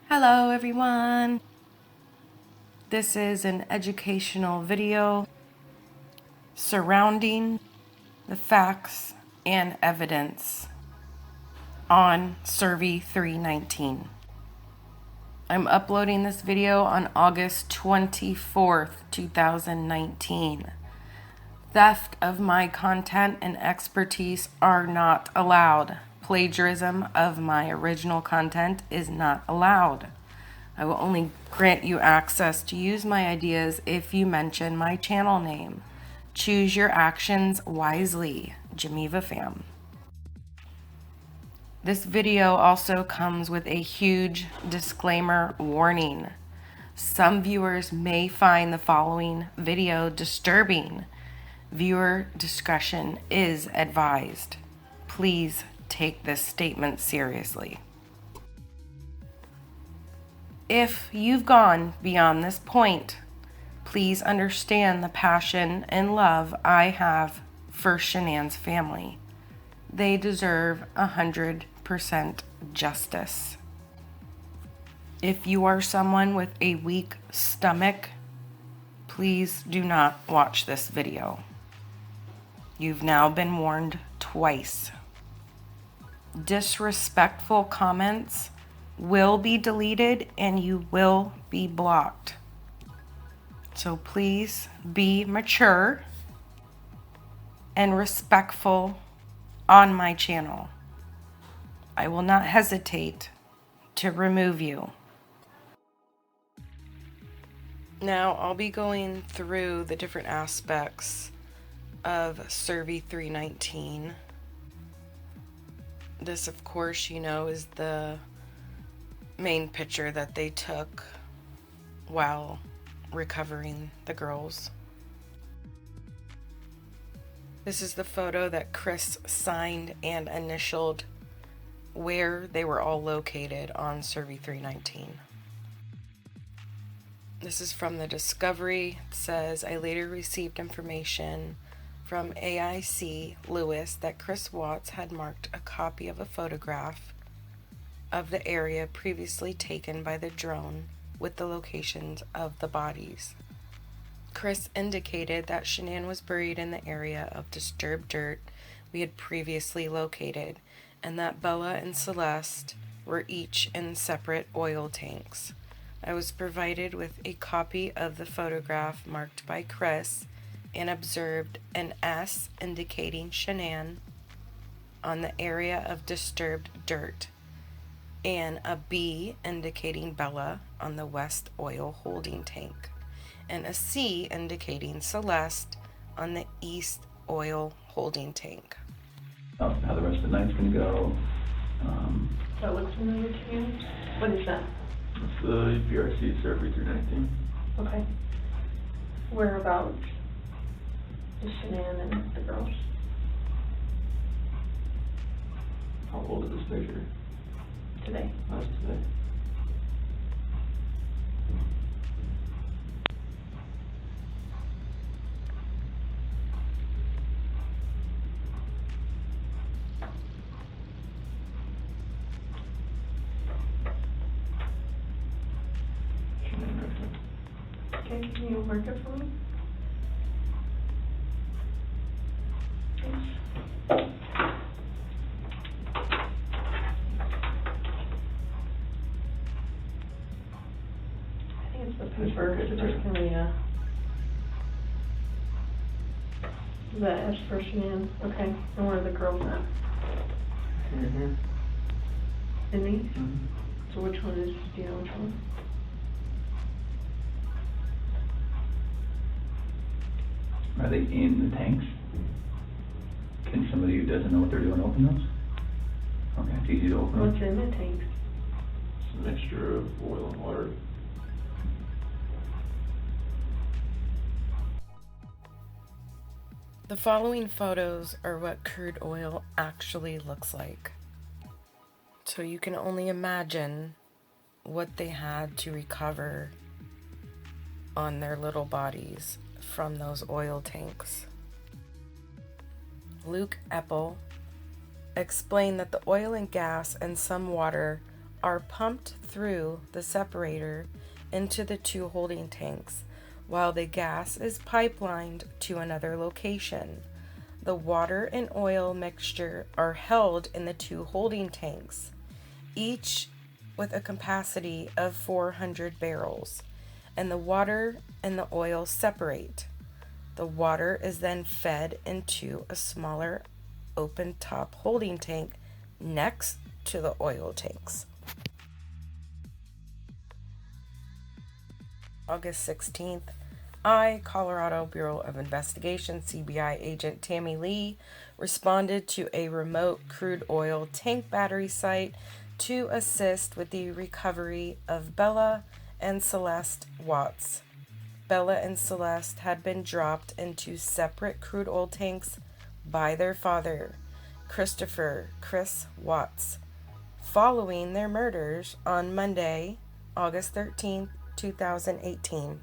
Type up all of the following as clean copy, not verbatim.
Hello everyone. This is an educational video surrounding the facts and evidence on CERVI 319. I'm uploading this video on August 24th, 2019. Theft of my content and expertise are not allowed. Plagiarism of my original content is not allowed. I will only grant you access to use my ideas if you mention my channel name. Choose your actions wisely, Geneva fam. This video also comes with a huge disclaimer warning. Some viewers may find the following video disturbing. Viewer discretion is advised. Please take this statement seriously. If you've gone beyond this point, please understand the passion and love I have for Shanann's family. They deserve 100% justice. If you are someone with a weak stomach, please do not watch this video. You've now been warned twice. Disrespectful comments will be deleted and you will be blocked. So please be mature and respectful on my channel. I will not hesitate to remove you. Now I'll be going through the different aspects of CERVI 319. This, of course, is the main picture that they took while recovering the girls. This is the photo that Chris signed and initialed where they were all located on CERVI 319. This is from the discovery. It says, I later received information from AIC Lewis that Chris Watts had marked a copy of a photograph of the area previously taken by the drone with the locations of the bodies. Chris indicated that Shanann was buried in the area of disturbed dirt we had previously located, and that Bella and Celeste were each in separate oil tanks. I was provided with a copy of the photograph marked by Chris and observed an S indicating Shanann on the area of disturbed dirt and a B indicating Bella on the west oil holding tank, and a C indicating Celeste on the east oil holding tank. How the rest of the night's going to go. That looks familiar to you? What is that? It's the BRC CERVI 319. Okay. Whereabouts is Shanann and the girls? How old is this picture? Today. Last today. Okay, can you mark it for me? Thanks. I think it's the paper, it's just gonna, is that S for Shanann? Okay, and where are the girls at? Mm-hmm. In these? Mm-hmm. So which one is, do you know which one? Are they in the tanks? Can somebody who doesn't know what they're doing open those? Okay, it's easy to open What's them. in the tanks? It's a mixture of oil and water. The following photos are what crude oil actually looks like. So you can only imagine what they had to recover on their little bodies from those oil tanks. Luke Eppel explained that the oil and gas and some water are pumped through the separator into the 2 holding tanks, while the gas is pipelined to another location. The water and oil mixture are held in the 2 holding tanks, each with a capacity of 400 barrels, and the water and the oil separate. The water is then fed into a smaller open top holding tank next to the oil tanks. August 16th, Colorado Bureau of Investigation CBI agent Tammy Lee responded to a remote crude oil tank battery site to assist with the recovery of Bella and Celeste Watts. Bella and Celeste had been dropped into separate crude oil tanks by their father, Christopher "Chris" Watts, following their murders on Monday, August 13th, 2018.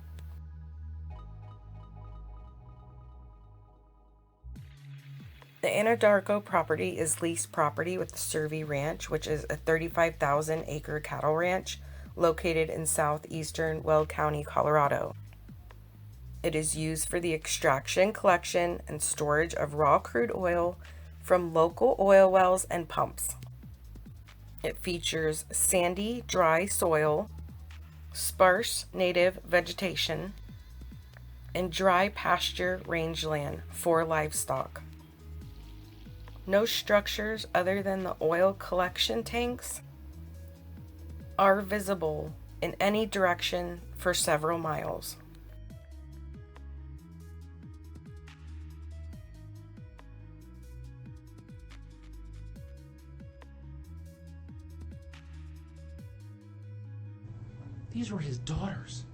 The Anadarko property is leased property with the CERVI Ranch, which is a 35,000 acre cattle ranch located in southeastern Weld County, Colorado. It is used for the extraction, collection, and storage of raw crude oil from local oil wells and pumps. It features sandy, dry soil, sparse native vegetation, and dry pasture rangeland for livestock. No structures other than the oil collection tanks are visible in any direction for several miles. These were his daughters.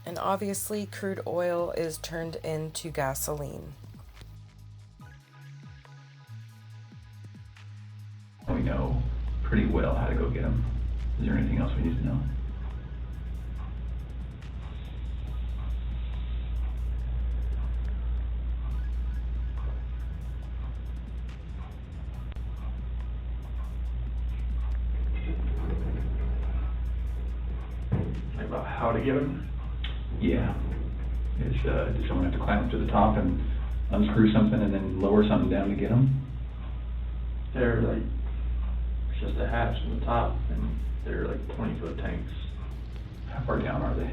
And obviously, crude oil is turned into gasoline. We know pretty well how to go get them. Is there anything else we need to know? About how to get them? Yeah. Does someone have to climb up to the top and unscrew something and then lower something down to get them? They're like, it's just a hatch on the top, and they're like 20-foot tanks. How far down are they?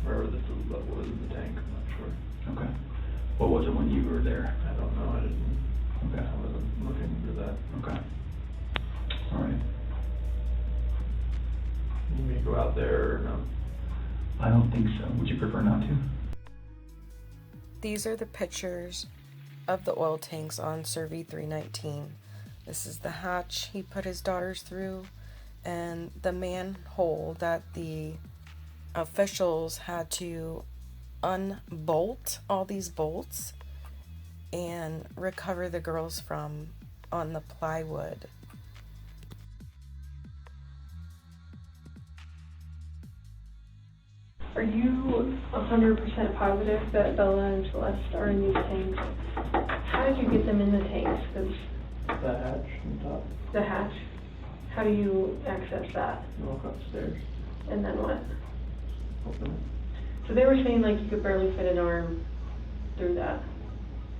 Wherever the food level was in the tank, I'm not sure. Okay. What was it when you were there? I don't know, Okay. I wasn't looking for that. Okay. All right. You may go out there or no? I don't think so. Would you prefer not to? These are the pictures of the oil tanks on CERVI 319. This is the hatch he put his daughters through, and the manhole that the officials had to unbolt all these bolts and recover the girls from on the plywood. Are you 100% positive that Bella and Celeste are in these tanks? How did you get them in the tanks? 'Cause The hatch on top, the hatch, how do you access that? you walk upstairs, And then what? open it. So they were saying like you could barely fit an arm through that.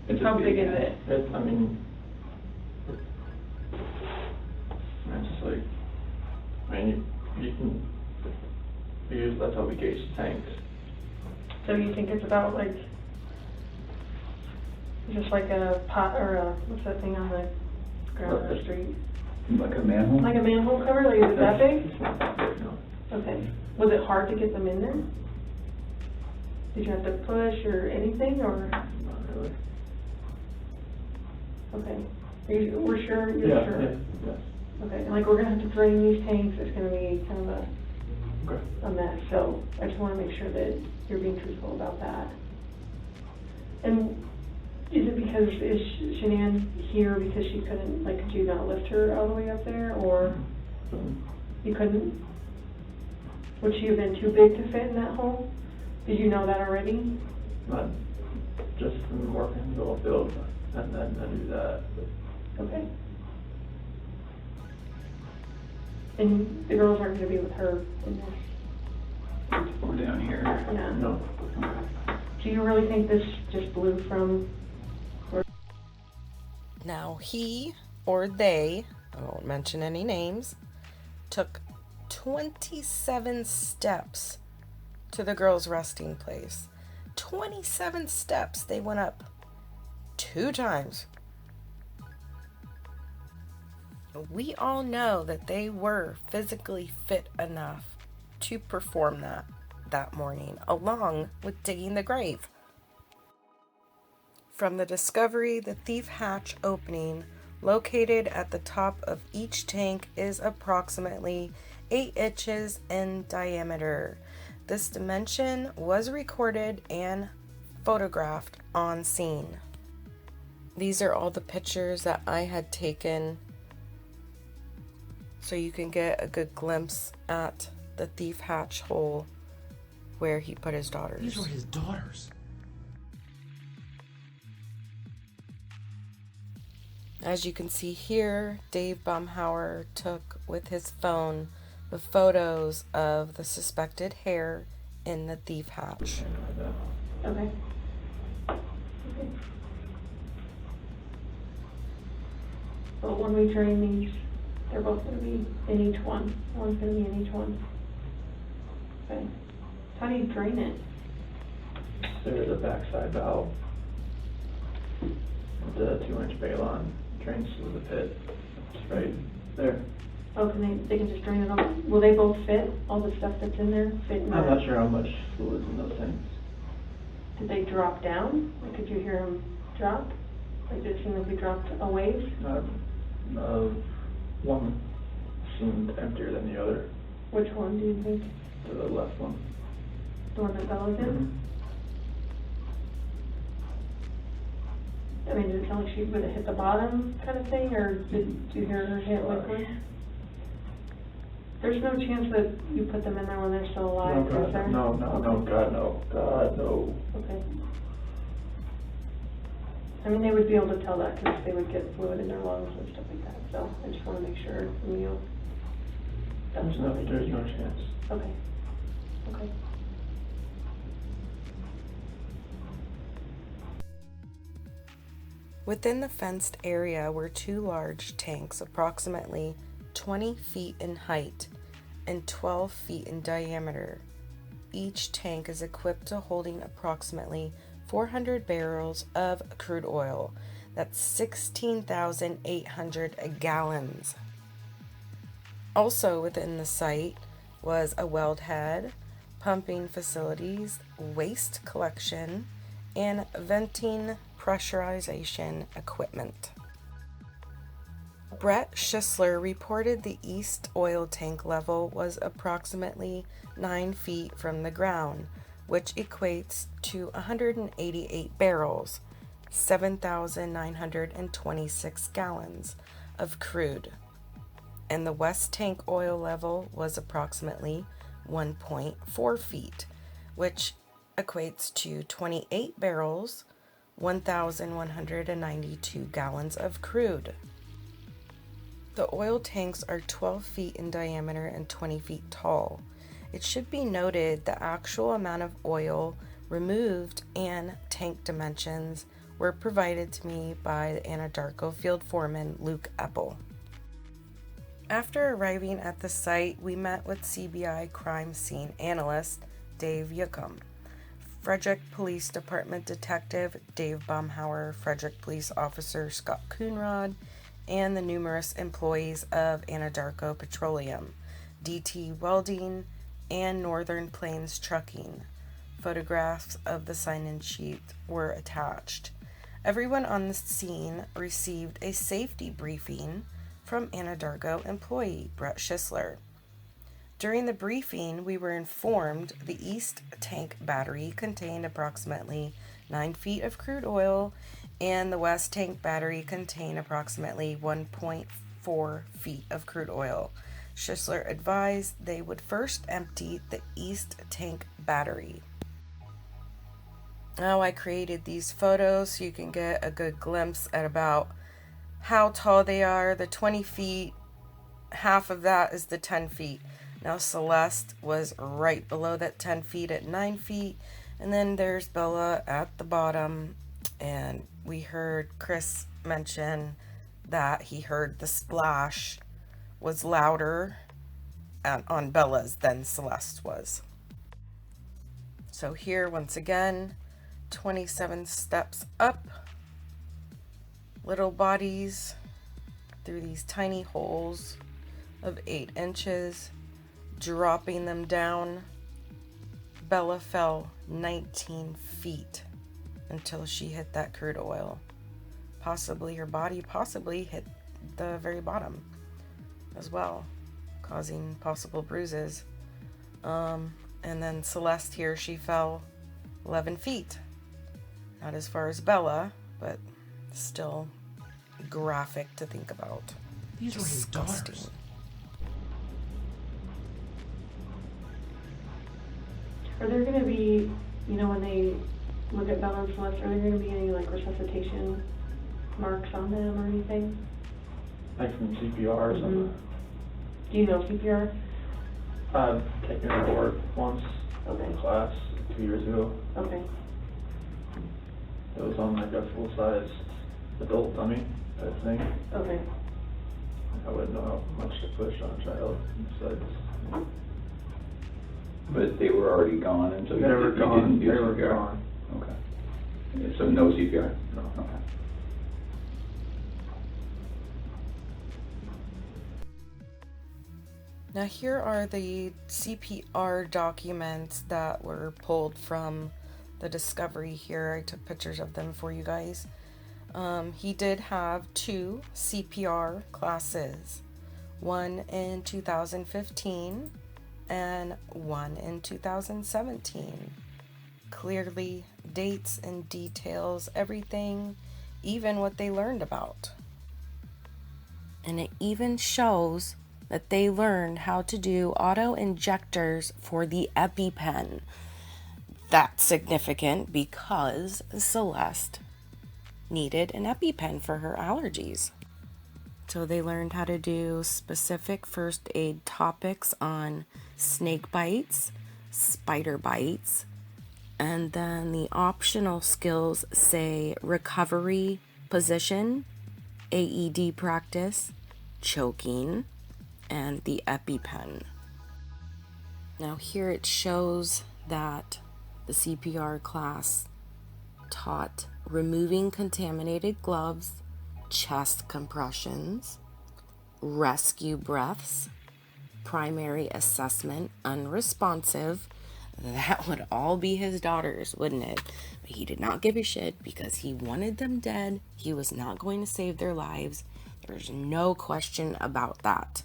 It's a How big is hatch. it? It's, I mean, it's like, I mean, you can use, that's how we gauge the tanks. So you think it's about like, just like a pot, or a, what's that thing on the ground of the street? Like a manhole? Like a manhole cover, like is it that big? It's not that big, no. Okay. Was it hard to get them in there? Did you have to push or anything, or? Not really. Okay. We're sure, you're Yeah, sure? yeah, yes. Okay, and like we're gonna have to drain these tanks, it's gonna be kind of Okay. a mess, so I just wanna make sure that you're being truthful about that. And is it because, is Shanann here because she couldn't, like, could you not lift her all the way up there, or you couldn't? Would she have been too big to fit in that hole? Did you know that already? Not just from working the oil field, and then I do that, but Okay. And the girls aren't gonna be with her in this? We're down here. Yeah. No. Do you really think this just blew from? Now, he or they, I won't mention any names, took 27 steps to the girls' resting place. 27 steps. They went up 2 times. We all know that they were physically fit enough to perform that morning, along with digging the grave. From the discovery, the thief hatch opening located at the top of each tank is approximately 8 inches in diameter. This dimension was recorded and photographed on scene. These are all the pictures that I had taken so you can get a good glimpse at the thief hatch hole where he put his daughters. These were his daughters. As you can see here, Dave Baumhauer took with his phone the photos of the suspected hair in the thief hatch. Okay. Okay. Well, when we drain these, they're both gonna be in each one. One's gonna be in each one. Okay. How do you drain it? There's a backside valve. The 2-inch balon drains through the pit. It's right there. Oh, they can just drain it all? Will they both fit? All the stuff that's in there fit in there? I'm not sure how much fluid's in those things. Did they drop down? Like, could you hear them drop? Like, did it seem like they dropped a ways? One seemed emptier than the other. Which one do you think? The left one. The one that Bella's in? I mean, did it sound like she would have hit the bottom kind of thing, or did you hear her hit liquid? There's no chance that you put them in there when they're still alive, is there? No, God, no. God, no. Okay. I mean, they would be able to tell that because they would get fluid in their lungs and stuff like that, so I just want to make sure from you. There's no chance. Okay. Okay. Within the fenced area were 2 large tanks, approximately 20 feet in height and 12 feet in diameter. Each tank is equipped to holding approximately 400 barrels of crude oil. That's 16,800 gallons. Also within the site was a weld head, pumping facilities, waste collection, and venting pressurization equipment. Brett Schisler reported the east oil tank level was approximately 9 feet from the ground, which equates to 188 barrels, 7,926 gallons of crude. And the west tank oil level was approximately 1.4 feet, which equates to 28 barrels, 1,192 gallons of crude. The oil tanks are 12 feet in diameter and 20 feet tall. It should be noted the actual amount of oil removed and tank dimensions were provided to me by the Anadarko field foreman Luke Eppel. After arriving at the site, we met with CBI crime scene analyst Dave Yucum, Frederick Police Department Detective Dave Baumhauer, Frederick Police Officer Scott Coonrod, and the numerous employees of Anadarko Petroleum, DT Welding, and Northern Plains Trucking. Photographs of the sign-in sheet were attached. Everyone on the scene received a safety briefing from Anadarko employee Brett Schisler. During the briefing, we were informed the east tank battery contained approximately 9 feet of crude oil, and the west tank battery contained approximately 1.4 feet of crude oil. Schisler advised they would first empty the east tank battery. Now I created these photos so you can get a good glimpse at about how tall they are. The 20 feet, half of that is the 10 feet. Now Celeste was right below that 10 feet at 9 feet. And then there's Bella at the bottom. And we heard Chris mention that he heard the splash was louder on Bella's than Celeste was. So here, once again, 27 steps up. Little bodies through these tiny holes of 8 inches, dropping them down. Bella fell 19 feet until she hit that crude oil. Possibly her body hit the very bottom as well, causing possible bruises. And then Celeste here, she fell 11 feet. Not as far as Bella, but still graphic to think about. These were his Disgusting. daughters. Are there gonna be, when they look at Bella and Celeste, are there gonna be any like resuscitation marks on them or anything? Like from CPR or something. Do you know CPR? I've taken a board once Okay. in class 2 years ago. Okay. It was on like a full-size adult dummy type thing. Okay. I wouldn't know how much to push on a child besides. But they were already gone, and so you They were you gone. didn't use They were CPR? gone. Okay. Yeah, so no CPR? No. Okay. Now here are the CPR documents that were pulled from the Discovery here. I took pictures of them for you guys. He did have 2 CPR classes, one in 2015 and one in 2017. Clearly dates and details, everything, even what they learned about. And it even shows that they learned how to do auto injectors for the EpiPen. That's significant because Celeste needed an EpiPen for her allergies. So they learned how to do specific first aid topics on snake bites, spider bites, and then the optional skills say recovery position, AED practice, choking, and the EpiPen. Now here it shows that the CPR class taught removing contaminated gloves, chest compressions, rescue breaths, primary assessment, unresponsive. That would all be his daughters, wouldn't it? But he did not give a shit because he wanted them dead. He was not going to save their lives. There's no question about that.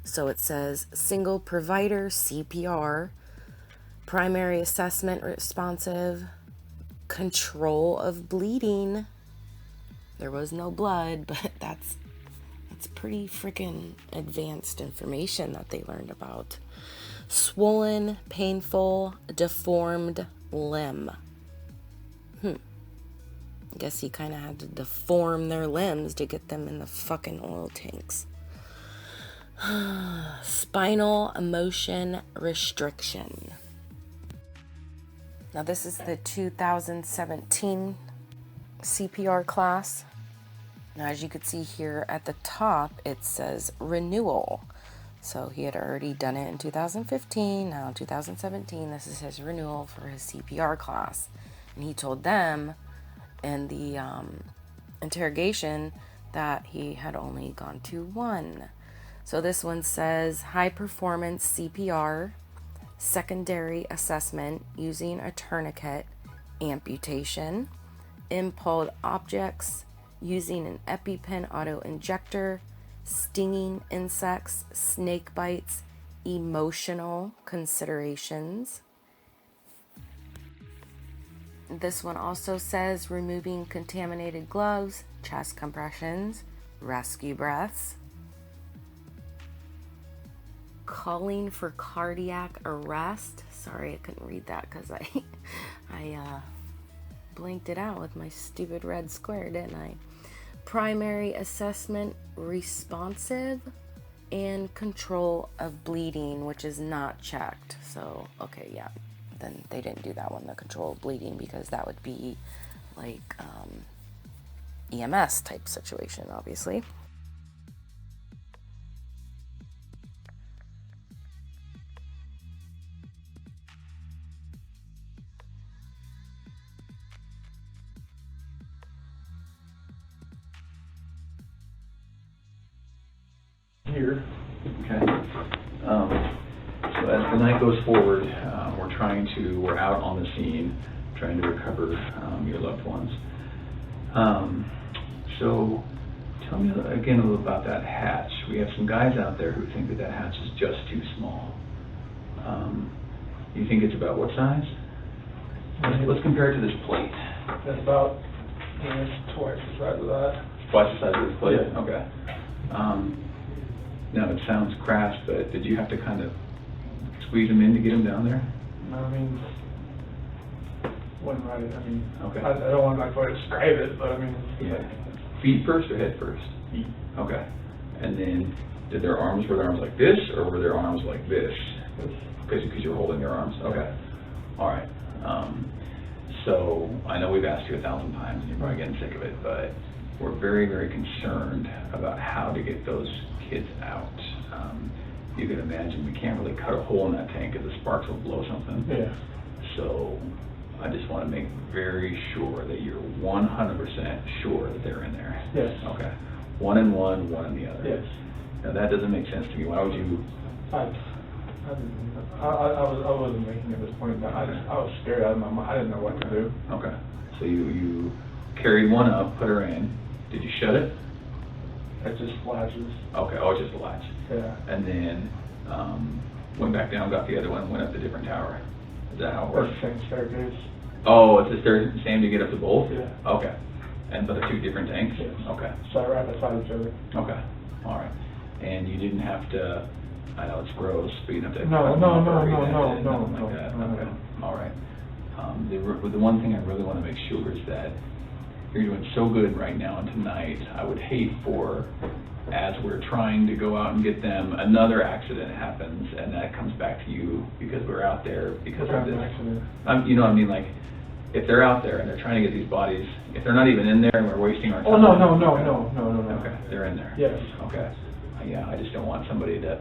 So it says single provider CPR, primary assessment responsive, control of bleeding. There was no blood, but that's pretty freaking advanced information that they learned about. Swollen, painful, deformed limb. I guess he kind of had to deform their limbs to get them in the fucking oil tanks. Spinal motion restriction. Now this is the 2017 CPR class. Now as you can see here at the top, it says renewal. So he had already done it in 2015, now 2017, this is his renewal for his CPR class. And he told them in the interrogation that he had only gone to 1. So this one says high performance CPR, secondary assessment using a tourniquet, amputation, impaled objects, using an EpiPen auto injector, stinging insects, snake bites, emotional considerations. This one also says removing contaminated gloves, chest compressions, rescue breaths, calling for cardiac arrest. Sorry, I couldn't read that because I blanked it out with my stupid red square, didn't I? primary assessment responsive, and control of bleeding, which is not checked. So, okay, yeah, then they didn't do that one, the control of bleeding, because that would be like EMS type situation, obviously. Here. Okay. So as the night goes forward, we're out on the scene, trying to recover your loved ones. So tell me again a little about that hatch. We have some guys out there who think that hatch is just too small. You think it's about what size? Let's compare it to this plate. That's about, it's twice the size of that. Twice the size of this plate? Yeah. Okay. Now, it sounds crass, but did you have to kind of squeeze them in to get them down there? I mean, one right, I mean, Okay. I don't want to like describe it, but I mean, Yeah. Feet first or head first? feet. Okay. And then, were their arms like this, or were their arms like this? Because you're holding their arms? Okay. All right. So, I know we've asked you 1,000 times, and you're probably getting sick of it, but we're very, very concerned about how to get those kids out. You can imagine we can't really cut a hole in that tank because the sparks will blow something. Yeah. So I just want to make very sure that you're 100% sure that they're in there. Yes. Okay. One in one, one in the other. Yes. Now that doesn't make sense to me. Why would you? I wasn't making it at this point, but I was scared out of my mind. I didn't know what to do. Okay. So you carried one up, put her in. Did you shut it? It just flashes. Okay. Oh, it's just a latch. Yeah. And then went back down, got the other one, went up the different tower. Is that how it works? Same staircase. Oh, it's the same to get up to both? Yeah. Okay. And but they're two different tanks? Yes. Okay. So right beside each other. Okay. All right. And you didn't have to, I know it's gross, but you didn't have to. No, cut them no, up no, or no, anything, no, nothing no, like that. no, Okay. no. All right. The one thing I really want to make sure is that you're doing so good right now and tonight. I would hate for, as we're trying to go out and get them, another accident happens and that comes back to you because we're out there because of this. Accident. You know what I mean? Like, if they're out there and they're trying to get these bodies, if they're not even in there and we're wasting our time. Oh, no. Okay, they're in there. Yes. Okay. Yeah, I just don't want somebody to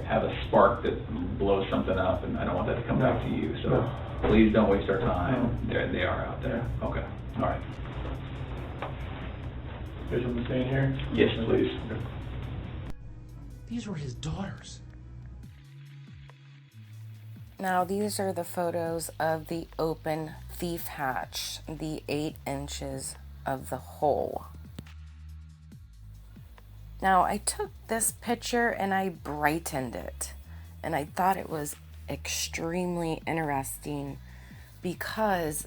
have a spark that blows something up, and I don't want that to come back to you. So No. please don't waste our time. They are out there. Yeah. Okay. All right. There's something saying here? Yes, please. These were his daughters. Now, these are the photos of the open thief hatch, the 8 inches of the hole. Now, I took this picture and I brightened it, and I thought it was extremely interesting because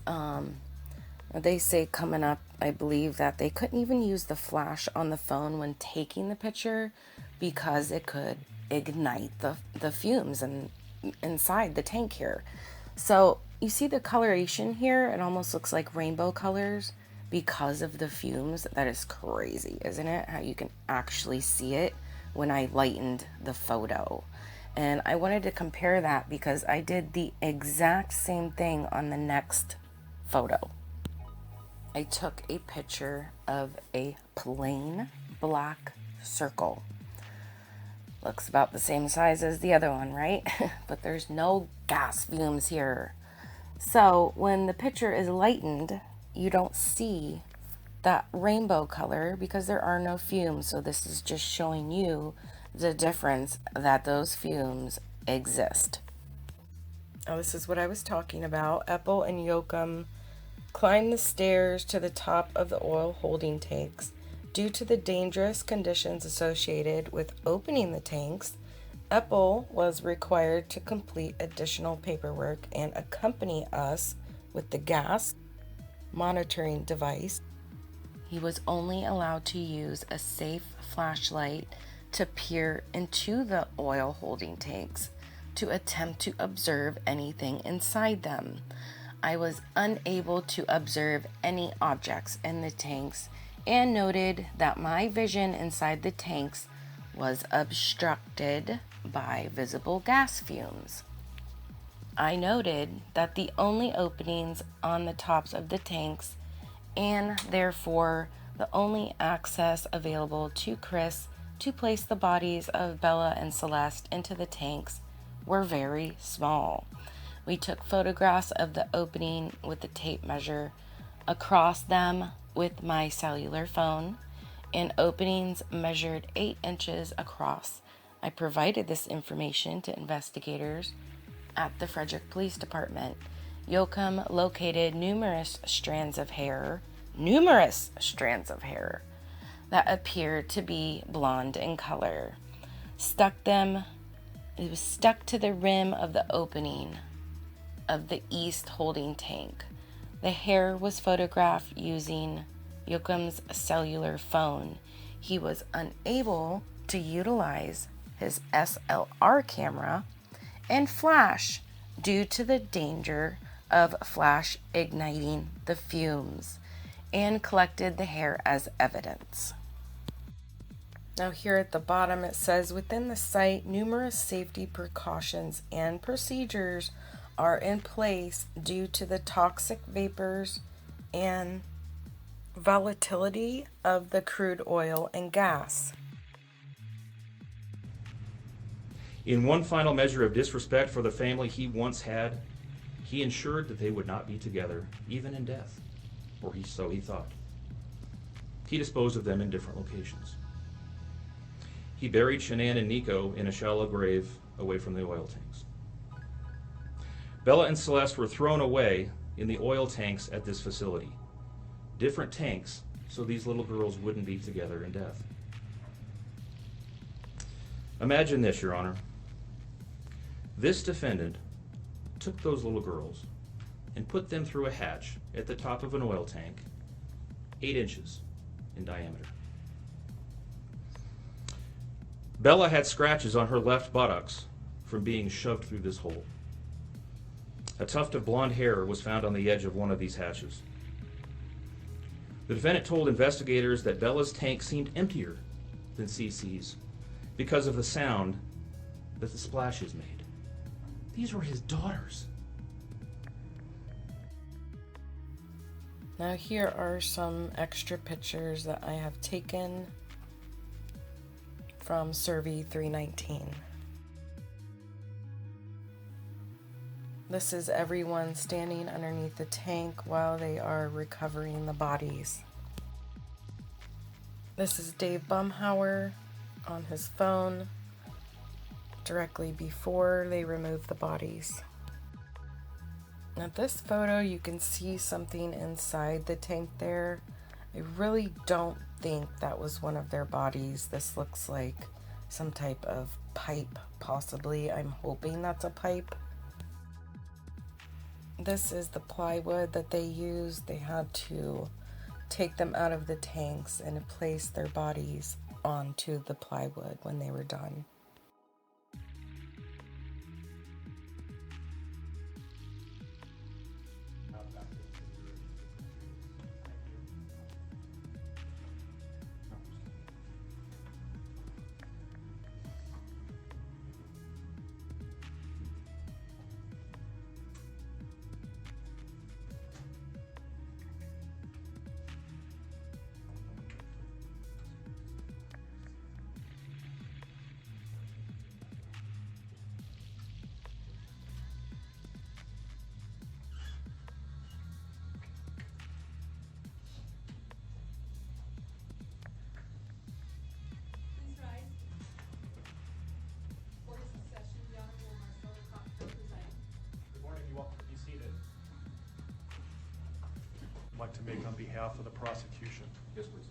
they say coming up, I believe that they couldn't even use the flash on the phone when taking the picture because it could ignite the fumes inside the tank here. So you see the coloration here? It almost looks like rainbow colors because of the fumes. That is crazy, isn't it? How you can actually see it when I lightened the photo. And I wanted to compare that because I did the exact same thing on the next photo. I took a picture of a plain black circle. Looks about the same size as the other one, right? But there's no gas fumes here. So when the picture is lightened, you don't see that rainbow color because there are no fumes. So this is just showing you the difference that those fumes exist. Oh, this is what I was talking about. Epple and Yoakum climbed the stairs to the top of the oil holding tanks. Due to the dangerous conditions associated with opening the tanks, Epple was required to complete additional paperwork and accompany us with the gas monitoring device. He was only allowed to use a safe flashlight to peer into the oil holding tanks to attempt to observe anything inside them. I was unable to observe any objects in the tanks and noted that my vision inside the tanks was obstructed by visible gas fumes. I noted that the only openings on the tops of the tanks, and therefore the only access available to Chris to place the bodies of Bella and Celeste into the tanks, were very small. We took photographs of the opening with the tape measure across them with my cellular phone, and openings measured 8 inches across. I provided this information to investigators at the Frederick Police Department. Yoakum located numerous strands of hair that appeared to be blonde in color. It was stuck to the rim of the opening of the east holding tank. The hair was photographed using Yoakum's cellular phone. He was unable to utilize his SLR camera and flash due to the danger of flash igniting the fumes, and collected the hair as evidence. Now here at the bottom it says, within the site, numerous safety precautions and procedures are in place due to the toxic vapors and volatility of the crude oil and gas. In one final measure of disrespect for the family he once had, he ensured that they would not be together, even in death, or so he thought. He disposed of them in different locations. He buried Shanann and Nico in a shallow grave away from the oil tanks. Bella and Celeste were thrown away in the oil tanks at this facility. Different tanks, so these little girls wouldn't be together in death. Imagine this, Your Honor. This defendant took those little girls and put them through a hatch at the top of an oil tank, 8 inches in diameter. Bella had scratches on her left buttocks from being shoved through this hole. A tuft of blonde hair was found on the edge of one of these hatches. The defendant told investigators that Bella's tank seemed emptier than CC's because of the sound that the splashes made. These were his daughters. Now here are some extra pictures that I have taken from CERVI 319. This is everyone standing underneath the tank while they are recovering the bodies. This is Dave Bumhauer on his phone directly before they remove the bodies. Now this photo, you can see something inside the tank there. I really don't think that was one of their bodies. This looks like some type of pipe, possibly. I'm hoping that's a pipe. This is the plywood that they used. They had to take them out of the tanks and place their bodies onto the plywood when they were done. Like to make on behalf of the prosecution. Yes, please.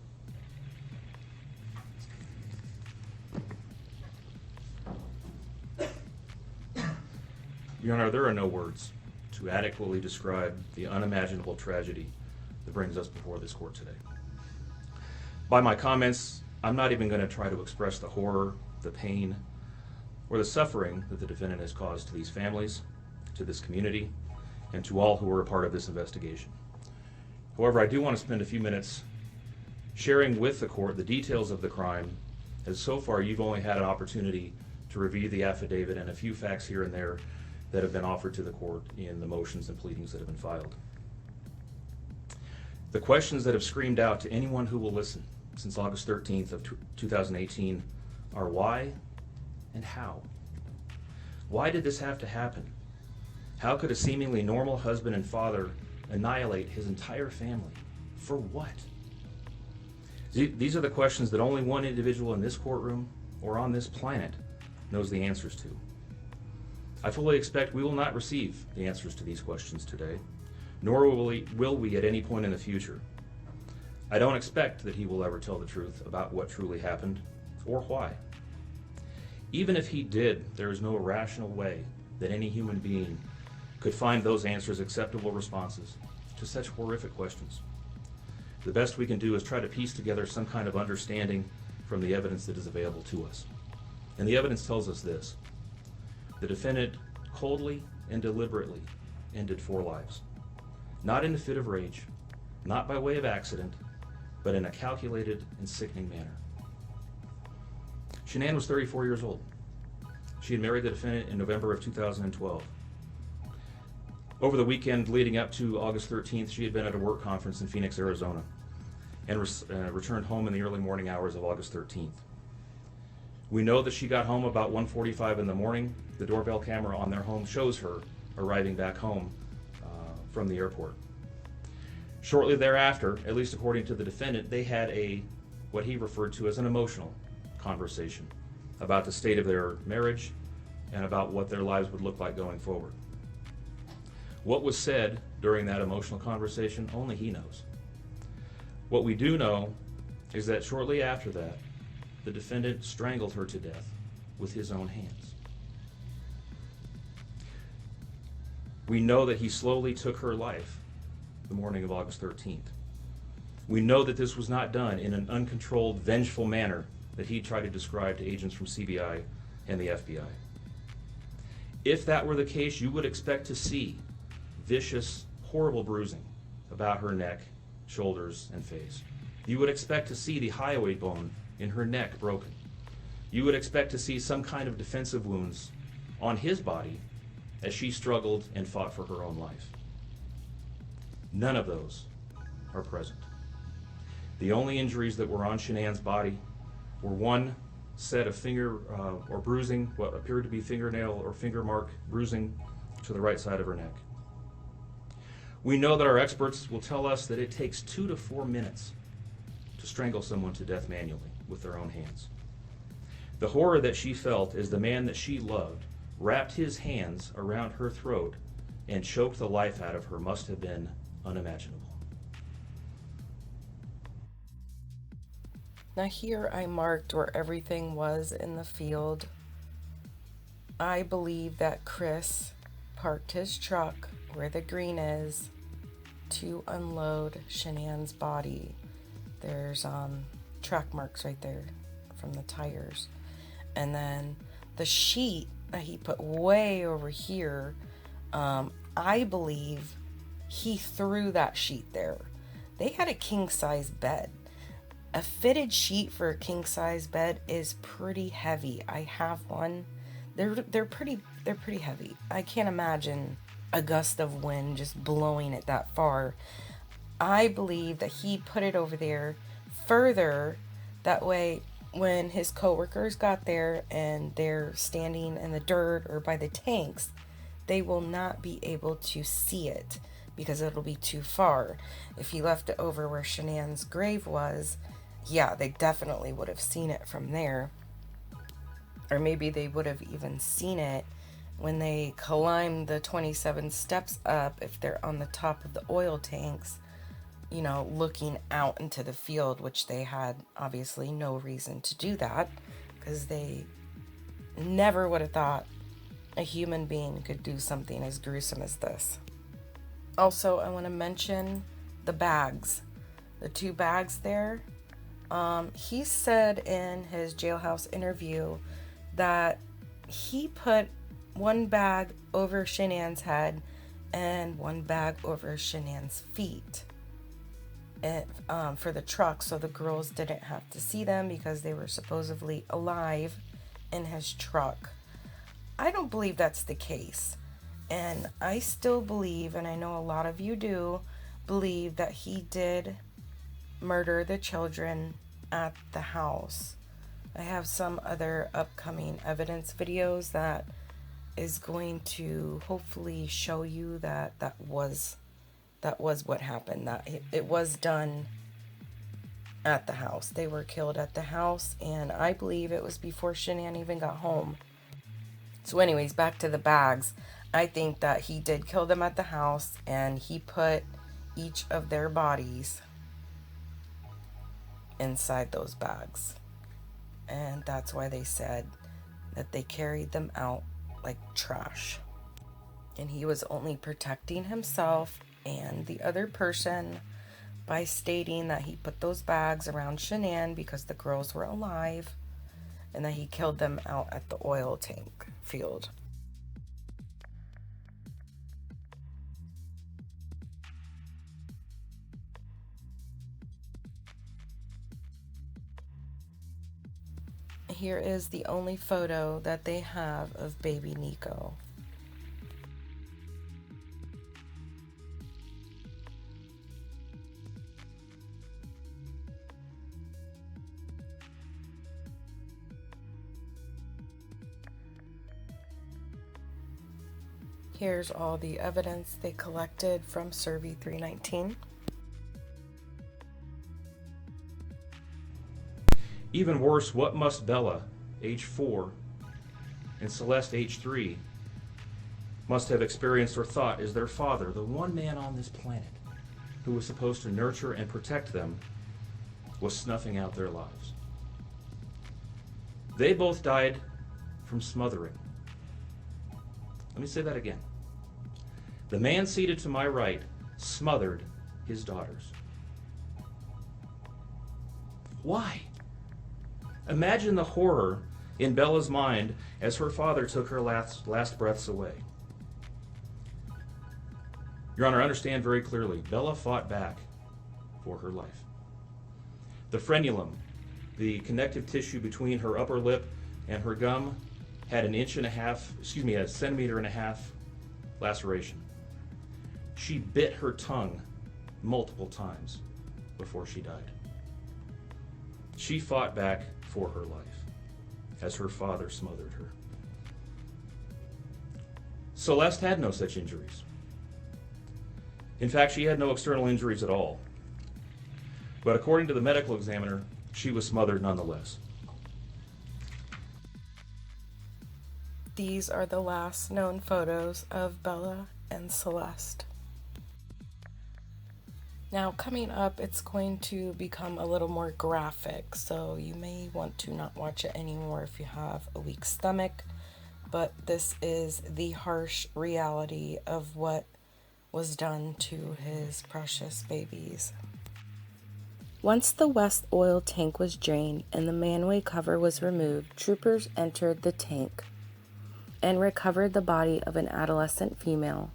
Your Honor, there are no words to adequately describe the unimaginable tragedy that brings us before this court today. By my comments, I'm not even going to try to express the horror, the pain, or the suffering that the defendant has caused to these families, to this community, and to all who were a part of this investigation. However, I do want to spend a few minutes sharing with the court the details of the crime, as so far you've only had an opportunity to review the affidavit and a few facts here and there that have been offered to the court in the motions and pleadings that have been filed. The questions that have screamed out to anyone who will listen since August 13th of 2018 are why and how. Why did this have to happen? How could a seemingly normal husband and father annihilate his entire family? For what? These are the questions that only one individual in this courtroom or on this planet knows the answers to. I fully expect we will not receive the answers to these questions today, nor will we at any point in the future. I don't expect that he will ever tell the truth about what truly happened or why. Even if he did, there is no rational way that any human being could find those answers acceptable responses to such horrific questions. The best we can do is try to piece together some kind of understanding from the evidence that is available to us. And the evidence tells us this: the defendant coldly and deliberately ended 4 lives, not in a fit of rage, not by way of accident, but in a calculated and sickening manner. Shanann was 34 years old. She had married the defendant in November of 2012. Over the weekend leading up to August 13th, she had been at a work conference in Phoenix, Arizona, and returned home in the early morning hours of August 13th. We know that she got home about 1:45 in the morning. The doorbell camera on their home shows her arriving back home from the airport. Shortly thereafter, at least according to the defendant, they had what he referred to as an emotional conversation about the state of their marriage and about what their lives would look like going forward. What was said during that emotional conversation, only he knows. What we do know is that shortly after that, the defendant strangled her to death with his own hands. We know that he slowly took her life the morning of August 13th. We know that this was not done in an uncontrolled, vengeful manner that he tried to describe to agents from CBI and the FBI. If that were the case, you would expect to see vicious, horrible bruising about her neck, shoulders, and face. You would expect to see the hyoid bone in her neck broken. You would expect to see some kind of defensive wounds on his body as she struggled and fought for her own life. None of those are present. The only injuries that were on Shanann's body were one set of finger or bruising, what appeared to be fingernail or finger mark bruising to the right side of her neck. We know that our experts will tell us that it takes 2 to 4 minutes to strangle someone to death manually with their own hands. The horror that she felt as the man that she loved wrapped his hands around her throat and choked the life out of her must have been unimaginable. Now here I marked where everything was in the field. I believe that Chris parked his truck where the green is to unload Shanann's body. There's track marks right there from the tires. And then the sheet that he put way over here, I believe he threw that sheet there. They had a king-size bed. A fitted sheet for a king-size bed is pretty heavy. I have one. They're pretty heavy. I can't imagine a gust of wind just blowing it that far. I believe that he put it over there further, that way when his coworkers got there and they're standing in the dirt or by the tanks, they will not be able to see it because it'll be too far. If he left it over where Shanann's grave was, yeah, they definitely would have seen it from there. Or maybe they would have even seen it when they climbed the 27 steps up, if they're on the top of the oil tanks, you know, looking out into the field, which they had obviously no reason to do that because they never would have thought a human being could do something as gruesome as this. Also, I want to mention the bags. The 2 bags there. He said in his jailhouse interview that he put 1 bag over Shanann's head and 1 bag over Shanann's feet. for the truck, so the girls didn't have to see them because they were supposedly alive in his truck. I don't believe that's the case. And I still believe, and I know a lot of you do, believe that he did murder the children at the house. I have some other upcoming evidence videos that is going to hopefully show you that that was what happened, that it was done at the house. They were killed at the house, and I believe it was before Shanann even got home. So anyways, back to the bags. I think that he did kill them at the house, and he put each of their bodies inside those bags. And that's why they said that they carried them out like trash. And he was only protecting himself and the other person by stating that he put those bags around Shanann because the girls were alive, and that he killed them out at the oil tank field. Here is the only photo that they have of baby Nico. Here's all the evidence they collected from CERVI 319. Even worse, what must Bella, age 4, and Celeste, age 3, must have experienced or thought as their father, the one man on this planet who was supposed to nurture and protect them, was snuffing out their lives. They both died from smothering. Let me say that again. The man seated to my right smothered his daughters. Why? Imagine the horror in Bella's mind as her father took her last breaths away. Your Honor, understand very clearly, Bella fought back for her life. The frenulum, the connective tissue between her upper lip and her gum, had a centimeter and a half laceration. She bit her tongue multiple times before she died. She fought back for her life as her father smothered her. Celeste had no such injuries. In fact, she had no external injuries at all. But according to the medical examiner, she was smothered nonetheless. These are the last known photos of Bella and Celeste. Now, coming up, it's going to become a little more graphic, so you may want to not watch it anymore if you have a weak stomach, but this is the harsh reality of what was done to his precious babies. Once the west oil tank was drained and the manway cover was removed, troopers entered the tank and recovered the body of an adolescent female.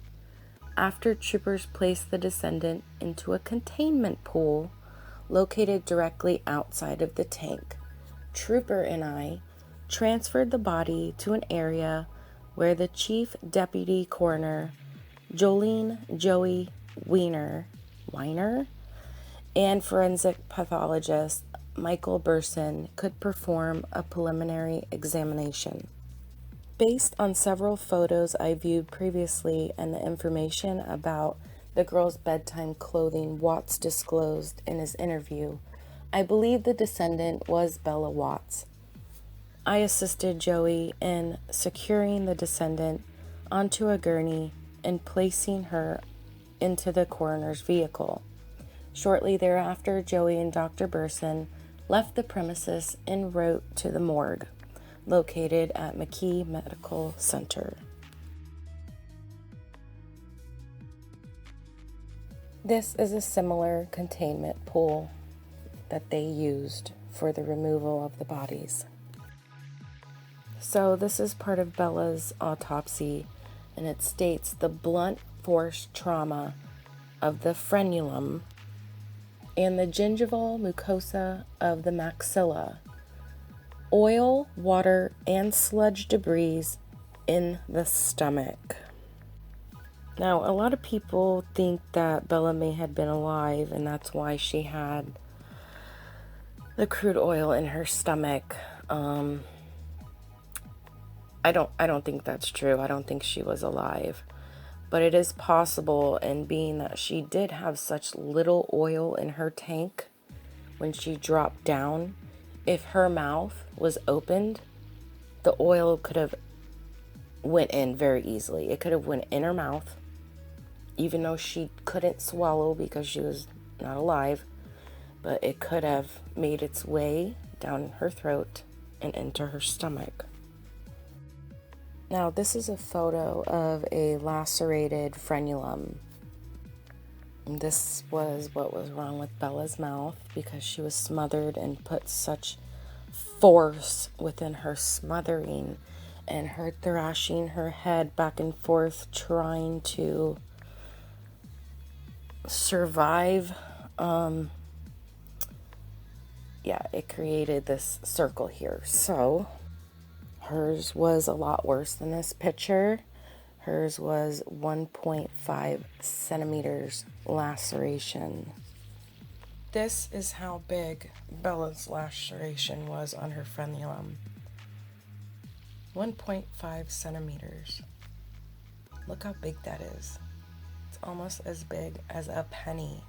After troopers placed the descendant into a containment pool located directly outside of the tank, Trooper and I transferred the body to an area where the Chief Deputy Coroner, Jolene Joey Weiner, and forensic pathologist Michael Burson could perform a preliminary examination. Based on several photos I viewed previously and the information about the girl's bedtime clothing Watts disclosed in his interview, I believe the descendant was Bella Watts. I assisted Joey in securing the descendant onto a gurney and placing her into the coroner's vehicle. Shortly thereafter, Joey and Dr. Burson left the premises en route to the morgue located at McKee Medical Center. This is a similar containment pool that they used for the removal of the bodies. So this is part of Bella's autopsy, and it states the blunt force trauma of the frenulum and the gingival mucosa of the maxilla. Oil, water, and sludge debris in the stomach. Now, a lot of people think that Bella may have been alive, and that's why she had the crude oil in her stomach. I don't think that's true. I don't think she was alive. But it is possible, and being that she did have such little oil in her tank when she dropped down, if her mouth was opened, the oil could have went in very easily. It could have went in her mouth, even though she couldn't swallow because she was not alive, but it could have made its way down her throat and into her stomach. Now, this is a photo of a lacerated frenulum. This was what was wrong with Bella's mouth because she was smothered and put such force within her smothering and her thrashing her head back and forth trying to survive. It created this circle here. So hers was a lot worse than this picture. Hers was 1.5 centimeters laceration. This is how big Bella's laceration was on her frenulum. 1.5 centimeters. Look how big that is. It's almost as big as a penny.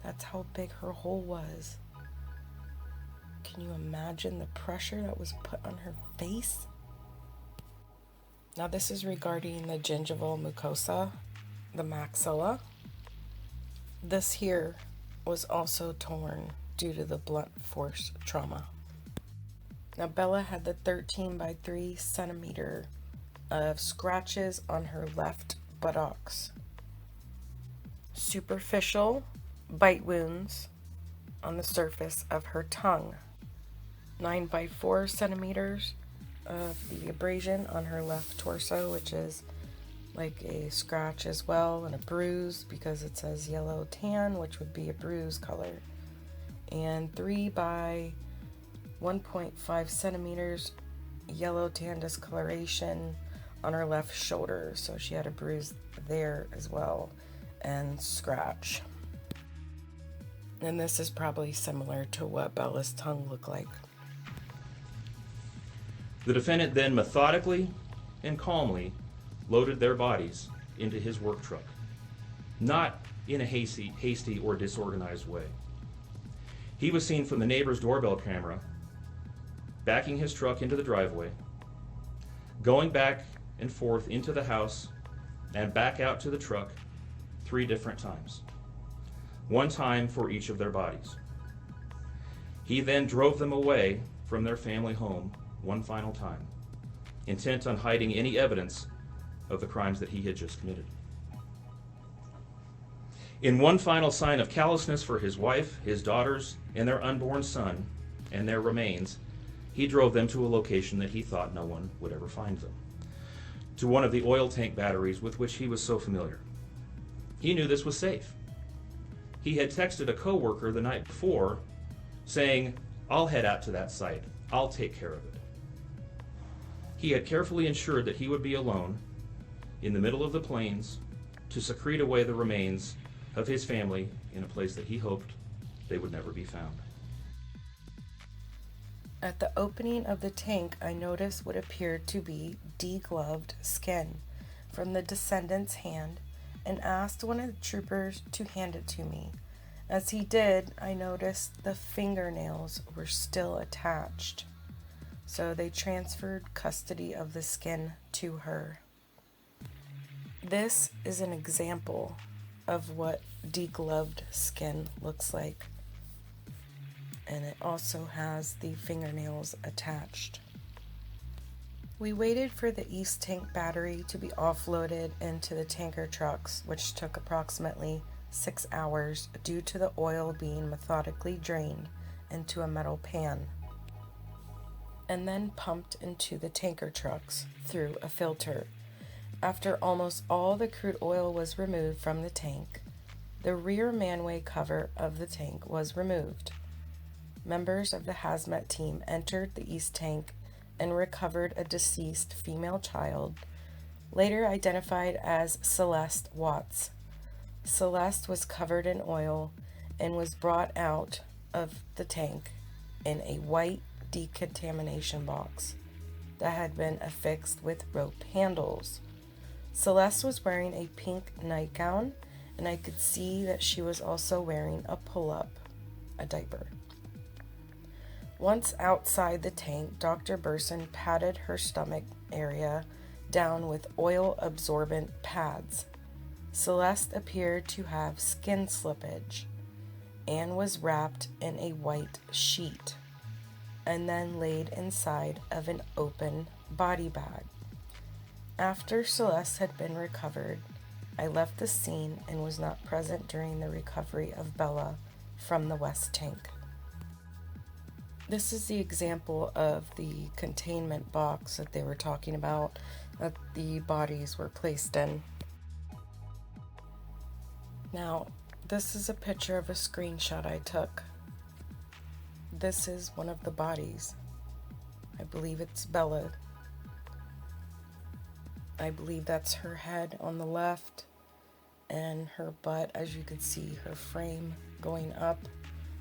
That's how big her hole was. Can you imagine the pressure that was put on her face? Now this is regarding the gingival mucosa, the maxilla. This here was also torn due to the blunt force trauma. Now Bella had the 13 by 3 centimeter of scratches on her left buttocks. Superficial bite wounds on the surface of her tongue. 9 by 4 centimeters of the abrasion on her left torso, which is like a scratch as well, and a bruise because it says yellow tan, which would be a bruise color. And 3 by 1.5 centimeters yellow tan discoloration on her left shoulder. So she had a bruise there as well, and scratch. And this is probably similar to what Bella's tongue looked like. The defendant then methodically and calmly loaded their bodies into his work truck, not in a hasty or disorganized way. He was seen from the neighbor's doorbell camera backing his truck into the driveway, going back and forth into the house and back out to the truck 3 different times, 1 time for each of their bodies. He then drove them away from their family home 1 final time, intent on hiding any evidence of the crimes that he had just committed. In one final sign of callousness for his wife, his daughters, and their unborn son, and their remains, he drove them to a location that he thought no one would ever find them, to one of the oil tank batteries with which he was so familiar. He knew this was safe. He had texted a coworker the night before saying, "I'll head out to that site. I'll take care of it." He had carefully ensured that he would be alone in the middle of the plains to secrete away the remains of his family in a place that he hoped they would never be found. At the opening of the tank, I noticed what appeared to be degloved skin from the descendant's hand and asked one of the troopers to hand it to me. As he did, I noticed the fingernails were still attached. So they transferred custody of the skin to her. This is an example of what degloved skin looks like. And it also has the fingernails attached. We waited for the East Tank battery to be offloaded into the tanker trucks, which took approximately 6 hours due to the oil being methodically drained into a metal pan, and then pumped into the tanker trucks through a filter. After almost all the crude oil was removed from the tank, The rear manway cover of the tank was removed. Members of the hazmat team entered the east tank and recovered a deceased female child, later identified as Celeste Watts. Celeste was covered in oil and was brought out of the tank in a white decontamination box that had been affixed with rope handles. Celeste was wearing a pink nightgown, and I could see that she was also wearing a pull-up, a diaper. Once outside the tank, Dr. Burson patted her stomach area down with oil-absorbent pads. Celeste appeared to have skin slippage and was wrapped in a white sheet and then laid inside of an open body bag. After Celeste had been recovered, I left the scene and was not present during the recovery of Bella from the west tank. This is the example of the containment box that they were talking about that the bodies were placed in. Now, this is a picture of a screenshot I took. This is one of the bodies. I believe it's Bella. I believe that's her head on the left and her butt, as you can see her frame going up.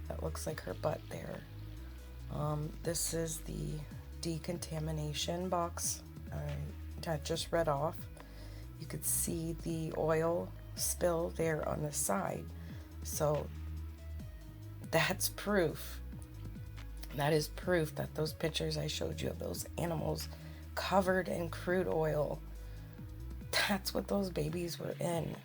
That looks like her butt there. This is the decontamination box I just read off. You could see the oil spill there on the side. So that's proof. That is proof that those pictures I showed you of those animals covered in crude oil, that's what those babies were in.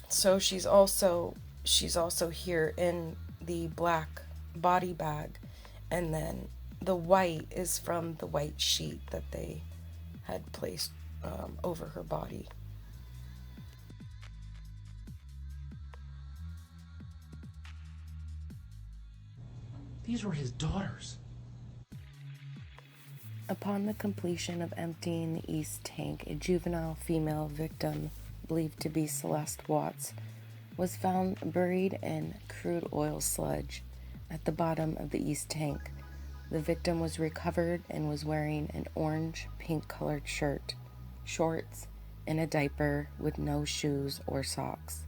So she's also here in the black body bag, and then the white is from the white sheet that they had placed over her body. These were his daughters. Upon the completion of emptying the east tank, a juvenile female victim, believed to be Celeste Watts, was found buried in crude oil sludge at the bottom of the east tank. The victim was recovered and was wearing an orange-pink colored shirt, shorts, and a diaper with no shoes or socks.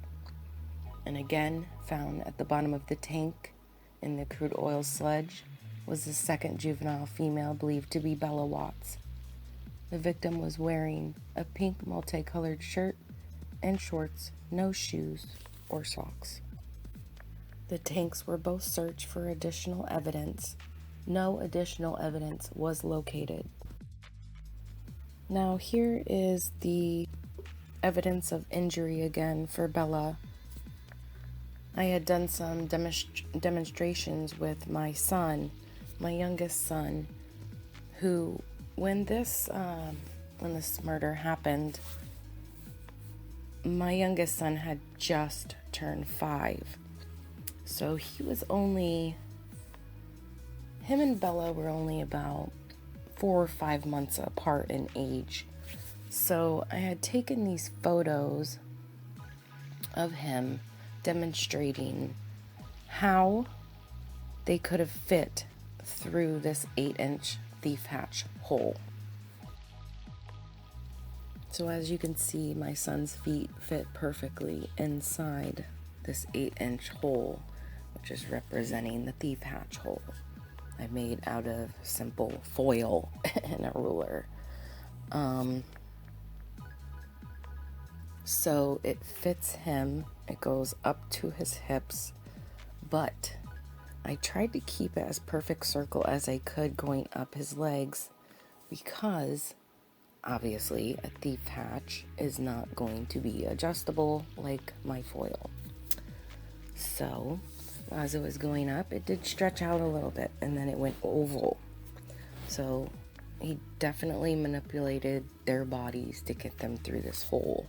And again, found at the bottom of the tank in the crude oil sludge was the second juvenile female believed to be Bella Watts. The victim was wearing a pink multicolored shirt and shorts, no shoes or socks. The tanks were both searched for additional evidence. No additional evidence was located. Now here is the evidence of injury again for Bella. I had done some demonstrations with my son, my youngest son, who, when this murder happened, my youngest son had just turned 5. So him and Bella were only about 4 or 5 months apart in age. So I had taken these photos of him demonstrating how they could have fit through this 8-inch thief hatch hole. So as you can see, my son's feet fit perfectly inside this 8-inch hole, which is representing the thief hatch hole I made out of simple foil and a ruler. So it fits him, it goes up to his hips, but I tried to keep it as perfect circle as I could going up his legs, because obviously a thief hatch is not going to be adjustable like my foil. So as it was going up, it did stretch out a little bit, and then it went oval. So he definitely manipulated their bodies to get them through this hole.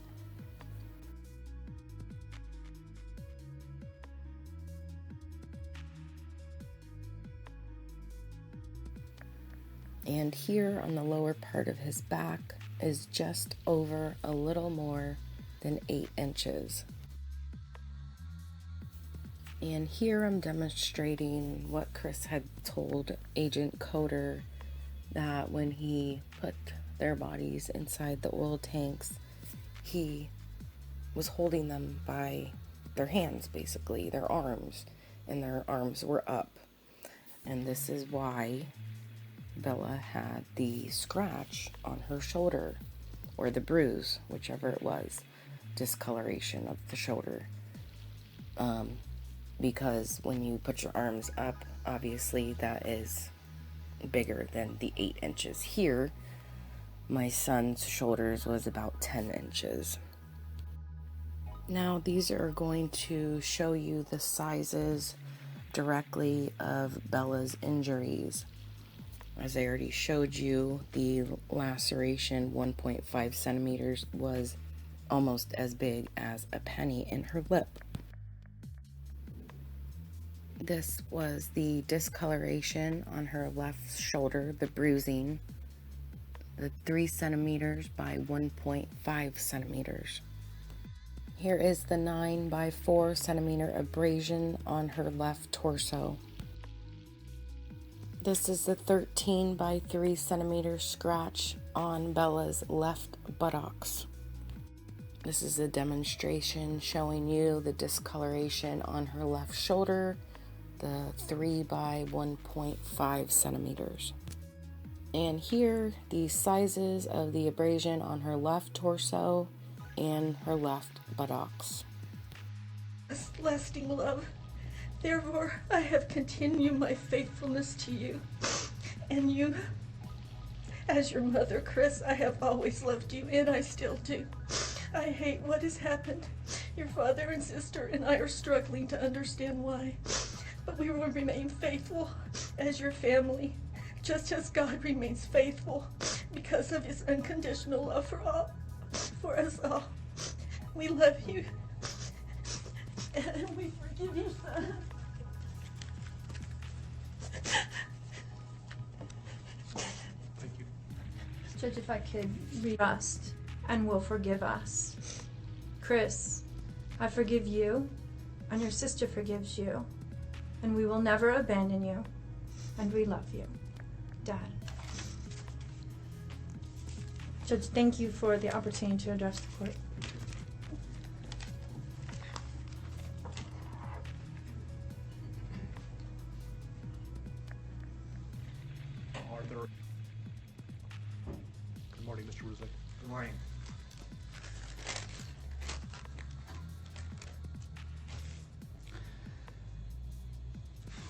And here on the lower part of his back, is just over a little more than 8 inches. And here I'm demonstrating what Chris had told Agent Coder, that when he put their bodies inside the oil tanks, he was holding them by their hands, basically, their arms, and their arms were up. And this is why Bella had the scratch on her shoulder, or the bruise, whichever it was, discoloration of the shoulder. Because when you put your arms up, obviously that is bigger than the 8 inches. Here, my son's shoulders was about 10 inches. Now these are going to show you the sizes directly of Bella's injuries. As I already showed you, the laceration, 1.5 centimeters, was almost as big as a penny in her lip. This was the discoloration on her left shoulder, the bruising, the 3 centimeters by 1.5 centimeters. Here is the 9 by 4 centimeter abrasion on her left torso. This is the 13 by 3 centimeter scratch on Bella's left buttocks. This is a demonstration showing you the discoloration on her left shoulder, the 3 by 1.5 centimeters. And here, the sizes of the abrasion on her left torso and her left buttocks. Lasting love. Therefore, I have continued my faithfulness to you. And you, as your mother, Chris, I have always loved you, and I still do. I hate what has happened. Your father and sister and I are struggling to understand why. But we will remain faithful as your family, just as God remains faithful because of his unconditional love for us all. We love you, and we forgive you, son. Thank you. Judge, if I could trust and will forgive us. Chris, I forgive you, and your sister forgives you. And we will never abandon you, and we love you. Dad. Judge, thank you for the opportunity to address the court. Are there... Good morning, Mr. Ruzick. Good morning.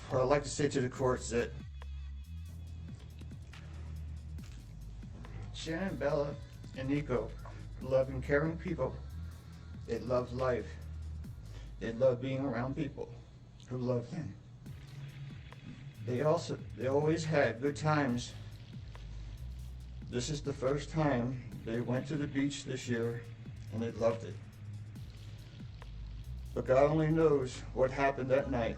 What I'd like to say to the court is that Shannon, Bella, and Nico are loving, caring people. They love life. They love being around people who love them. They always had good times. This is the first time they went to the beach this year, and they loved it. But God only knows what happened that night.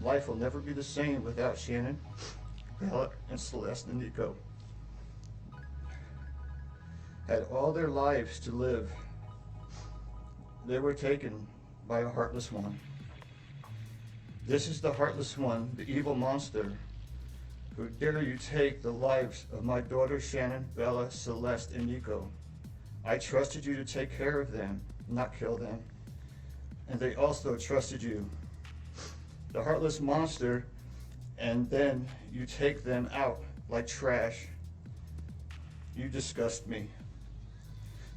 Life will never be the same without Shannon, Bella, and Celeste and Nico. Had all their lives to live. They were taken by a heartless one. This is the heartless one, the evil monster, who dare you take the lives of my daughters Shannon, Bella, Celeste, and Nico. I trusted you to take care of them, not kill them. And they also trusted you. The heartless monster, and then you take them out like trash. You disgust me.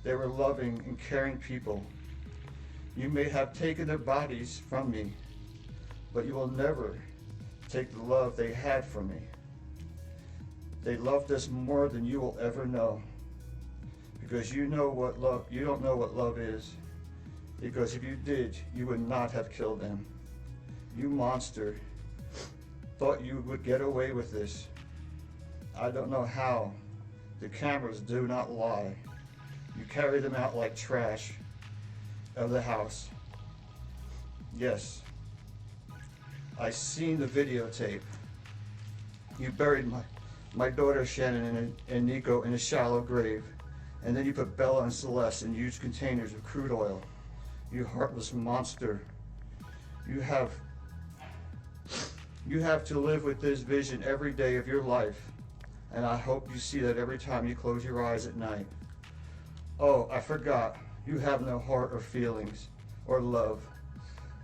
They were loving and caring people. You may have taken their bodies from me, but you will never take the love they had for me. They loved us more than you will ever know, because you don't know what love is. Because if you did, you would not have killed them. You monster, thought you would get away with this. I don't know how. The cameras do not lie. You carry them out like trash of the house. Yes, I seen the videotape. You buried my daughter Shannon and Nico in a shallow grave. And then you put Bella and Celeste in huge containers of crude oil. You heartless monster. You have to live with this vision every day of your life. And I hope you see that every time you close your eyes at night. Oh, I forgot. You have no heart or feelings or love.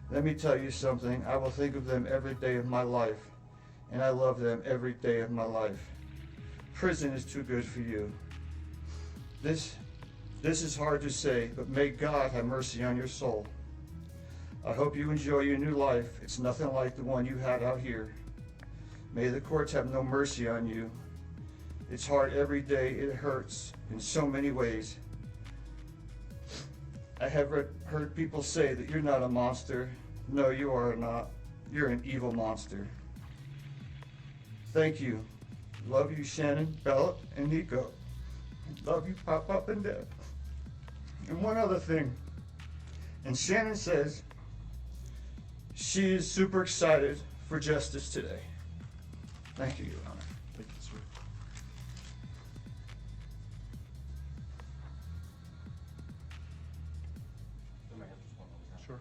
Let me tell you something. I will think of them every day of my life. And I love them every day of my life. Prison is too good for you. This is hard to say, but may God have mercy on your soul. I hope you enjoy your new life. It's nothing like the one you had out here. May the courts have no mercy on you. It's hard every day. It hurts in so many ways. I have heard people say that you're not a monster. No, you are not. You're an evil monster. Thank you. Love you, Shannon, Bella, and Nico. Love you, Pop and Dad. And one other thing. And Shannon says she is super excited for justice today. Thank you, Your Honor. Thank you, sir. Sure.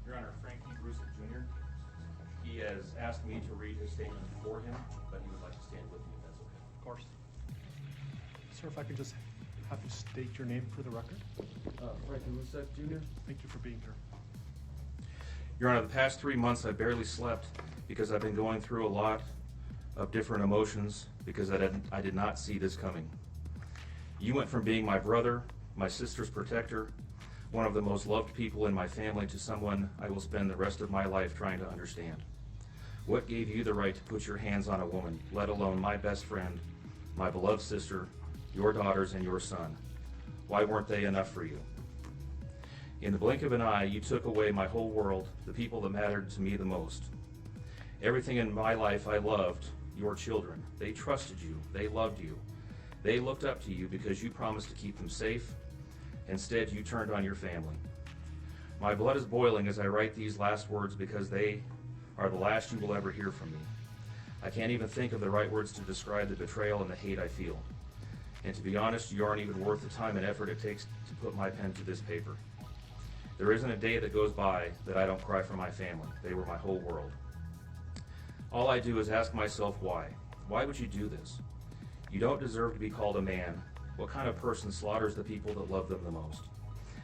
Your Honor, Frankie Bruce Jr., he has asked me to read his statement for him, but he would like to stand with me if that's okay. Of course. Sir, if I could just have you state your name for the record. Frankie Lucek Jr. Thank you for being here. Your Honor, the past 3 months I barely slept because I've been going through a lot of different emotions because I did not see this coming. You went from being my brother, my sister's protector, one of the most loved people in my family, to someone I will spend the rest of my life trying to understand. What gave you the right to put your hands on a woman, let alone my best friend, my beloved sister, your daughters, and your son? Why weren't they enough for you? In the blink of an eye, you took away my whole world, the people that mattered to me the most. Everything in my life I loved, your children. They trusted you. They loved you. They looked up to you because you promised to keep them safe. Instead, you turned on your family. My blood is boiling as I write these last words because they are the last you will ever hear from me. I can't even think of the right words to describe the betrayal and the hate I feel. And to be honest, you aren't even worth the time and effort it takes to put my pen to this paper. There isn't a day that goes by that I don't cry for my family. They were my whole world. All I do is ask myself why. Why would you do this? You don't deserve to be called a man. What kind of person slaughters the people that love them the most?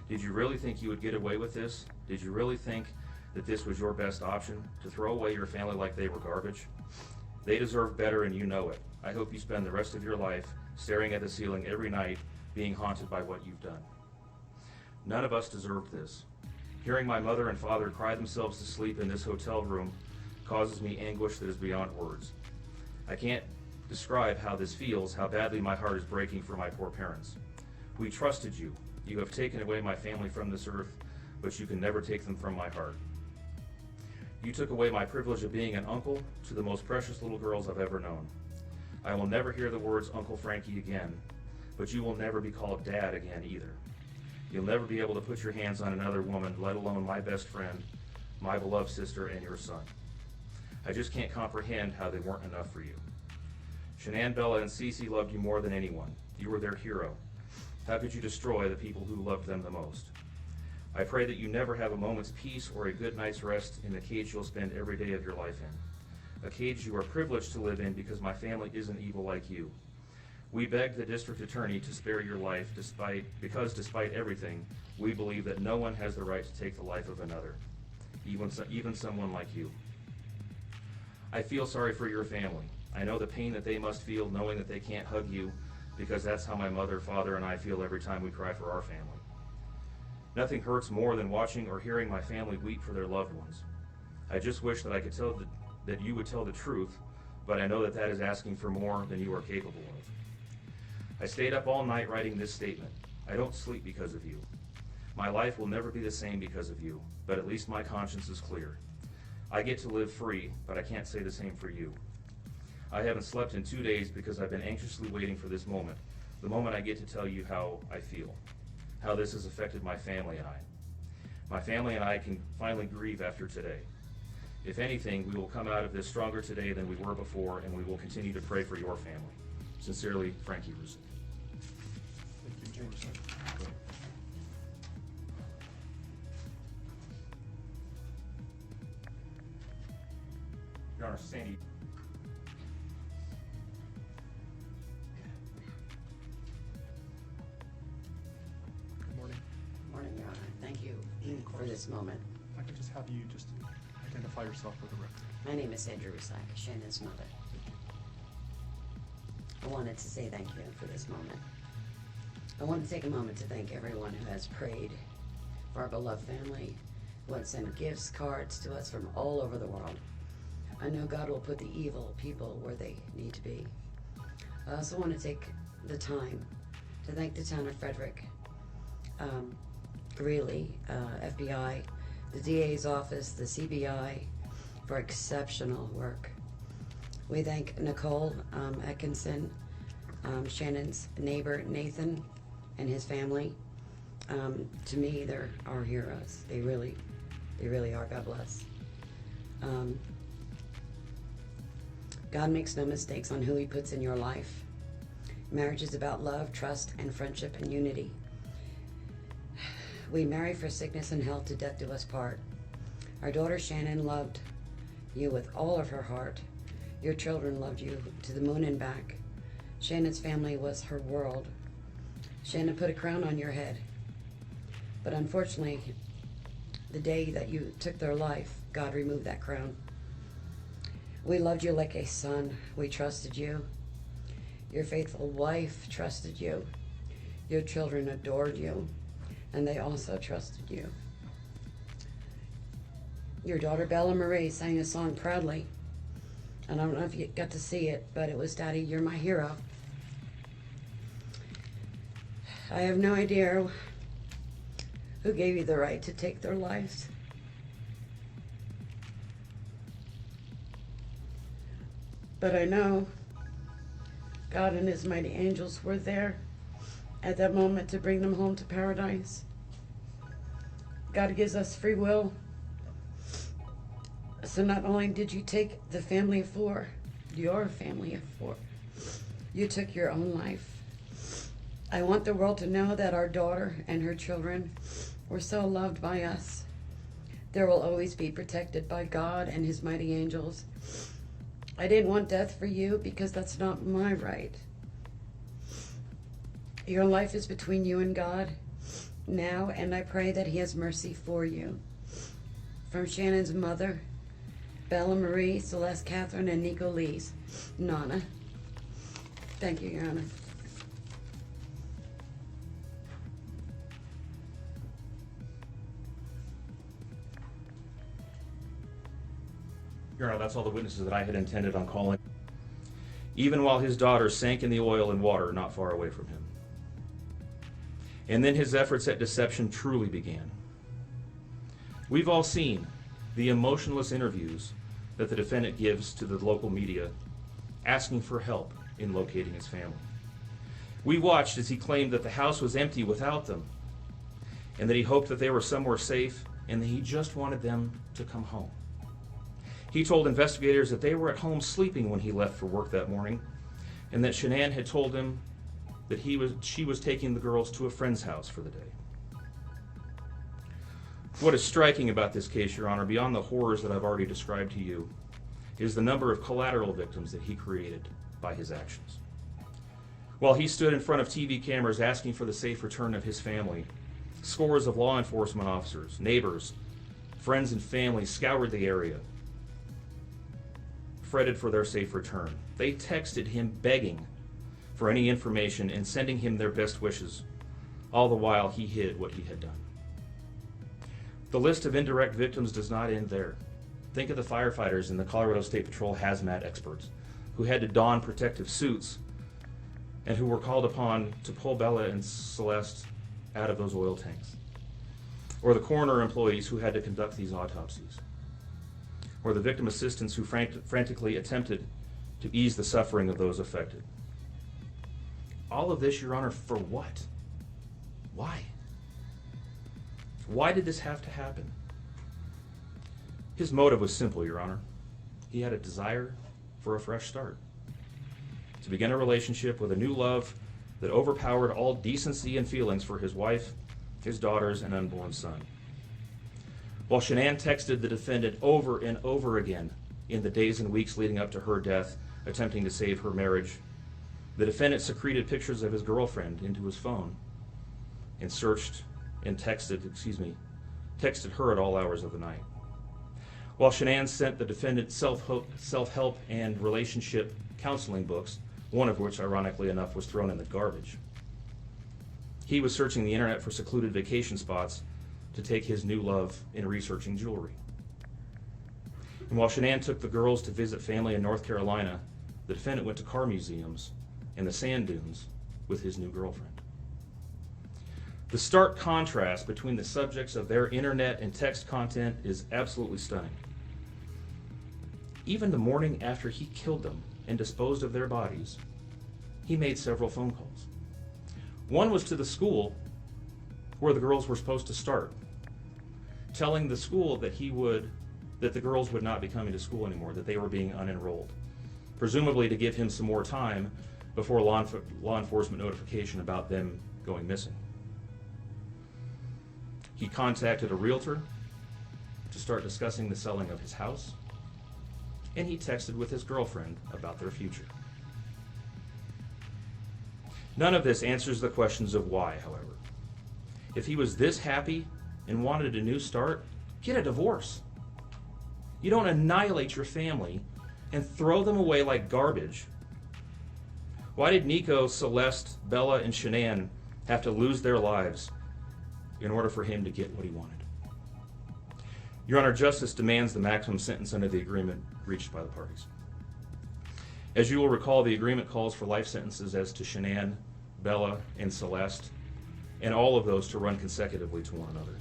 Did you really think you would get away with this? Did you really think that this was your best option, to throw away your family like they were garbage? They deserve better and you know it. I hope you spend the rest of your life staring at the ceiling every night, being haunted by what you've done. None of us deserved this. Hearing my mother and father cry themselves to sleep in this hotel room causes me anguish that is beyond words. I can't describe how this feels, how badly my heart is breaking for my poor parents. We trusted you. You have taken away my family from this earth, but you can never take them from my heart. You took away my privilege of being an uncle to the most precious little girls I've ever known. I will never hear the words Uncle Frankie again, but you will never be called Dad again either. You'll never be able to put your hands on another woman, let alone my best friend, my beloved sister, and your son. I just can't comprehend how they weren't enough for you. Shanann, Bella, and Cece loved you more than anyone. You were their hero. How could you destroy the people who loved them the most? I pray that you never have a moment's peace or a good night's rest in the cage you'll spend every day of your life in. A cage you are privileged to live in because my family isn't evil like you. We begged the district attorney to spare your life because despite everything, we believe that no one has the right to take the life of another, even someone like you. I feel sorry for your family. I know the pain that they must feel knowing that they can't hug you, because that's how my mother, father, and I feel every time we cry for our family. Nothing hurts more than watching or hearing my family weep for their loved ones. I just wish that I could tell that you would tell the truth, but I know that that is asking for more than you are capable of. I stayed up all night writing this statement. I don't sleep because of you. My life will never be the same because of you, but at least my conscience is clear. I get to live free, but I can't say the same for you. I haven't slept in 2 days because I've been anxiously waiting for this moment, the moment I get to tell you how I feel, how this has affected my family and I. My family and I can finally grieve after today. If anything, we will come out of this stronger today than we were before, and we will continue to pray for your family. Sincerely, Frankie Russo. Thank you, James. Your Honor, Sandy. Good morning. Morning, Your Honor. Thank you for this moment. If I could just have you just identify yourself for the record. My name is Sandra Rusaka, Shannon's mother. I wanted to say thank you for this moment. I want to take a moment to thank everyone who has prayed for our beloved family, who has sent gifts, cards to us from all over the world. I know God will put the evil people where they need to be. I also want to take the time to thank the town of Frederick, Greeley, FBI, the DA's office, the CBI, for exceptional work. We thank Nichol Atkinson, Shannon's neighbor Nathan, and his family. To me, they're our heroes. They really are. God bless. God makes no mistakes on who He puts in your life. Marriage is about love, trust, and friendship and unity. We marry for sickness and health, to death do us part. Our daughter Shannon loved you with all of her heart. Your children loved you to the moon and back. Shannon's family was her world. Shannon put a crown on your head. But unfortunately, the day that you took their life, God removed that crown. We loved you like a son. We trusted you. Your faithful wife trusted you. Your children adored you, and they also trusted you. Your daughter Bella Marie sang a song proudly. And I don't know if you got to see it, but it was, "Daddy, you're my hero." I have no idea who gave you the right to take their lives. But I know God and His mighty angels were there at that moment to bring them home to paradise. God gives us free will. So not only did you take the family of four, your family of four, you took your own life. I want the world to know that our daughter and her children were so loved by us. There will always be protected by God and His mighty angels. I didn't want death for you because that's not my right. Your life is between you and God now, and I pray that He has mercy for you. From Shannon's mother, Bella Marie, Celeste Catherine, and Nico Lee's Nana. Thank you, Your Honor. Your Honor, that's all the witnesses that I had intended on calling, even while his daughter sank in the oil and water not far away from him. And then his efforts at deception truly began. We've all seen the emotionless interviews that the defendant gives to the local media, asking for help in locating his family. We watched as he claimed that the house was empty without them, and that he hoped that they were somewhere safe, and that he just wanted them to come home. He told investigators that they were at home sleeping when he left for work that morning, and that Shanann had told him that she was taking the girls to a friend's house for the day. What is striking about this case, Your Honor, beyond the horrors that I've already described to you, is the number of collateral victims that he created by his actions. While he stood in front of TV cameras asking for the safe return of his family, scores of law enforcement officers, neighbors, friends, and family scoured the area, fretted for their safe return. They texted him begging for any information and sending him their best wishes, all the while he hid what he had done. The list of indirect victims does not end there. Think of the firefighters and the Colorado State Patrol hazmat experts who had to don protective suits and who were called upon to pull Bella and Celeste out of those oil tanks. Or the coroner employees who had to conduct these autopsies. or the victim assistants who frantically attempted to ease the suffering of those affected. All of this, Your Honor, for what? Why? Why did this have to happen? His motive was simple, Your Honor. He had a desire for a fresh start, to begin a relationship with a new love that overpowered all decency and feelings for his wife, his daughters, and unborn son. While Shanann texted the defendant over and over again in the days and weeks leading up to her death, attempting to save her marriage, the defendant secreted pictures of his girlfriend into his phone and texted her at all hours of the night. While Shanann sent the defendant self-help and relationship counseling books, one of which, ironically enough, was thrown in the garbage, he was searching the internet for secluded vacation spots to take his new love in researching jewelry. And while Shanann took the girls to visit family in North Carolina, the defendant went to car museums and the sand dunes with his new girlfriend. The stark contrast between the subjects of their internet and text content is absolutely stunning. Even the morning after he killed them and disposed of their bodies, he made several phone calls. One was to the school where the girls were supposed to start, telling the school that the girls would not be coming to school anymore, that they were being unenrolled, presumably to give him some more time before law enforcement notification about them going missing. He contacted a realtor to start discussing the selling of his house, and he texted with his girlfriend about their future. None of this answers the questions of why, however. If he was this happy and wanted a new start, get a divorce. You don't annihilate your family and throw them away like garbage. Why did Nico, Celeste, Bella, and Shanann have to lose their lives in order for him to get what he wanted? Your Honor, justice demands the maximum sentence under the agreement reached by the parties. As you will recall, the agreement calls for life sentences as to Shanann, Bella, and Celeste, and all of those to run consecutively to one another.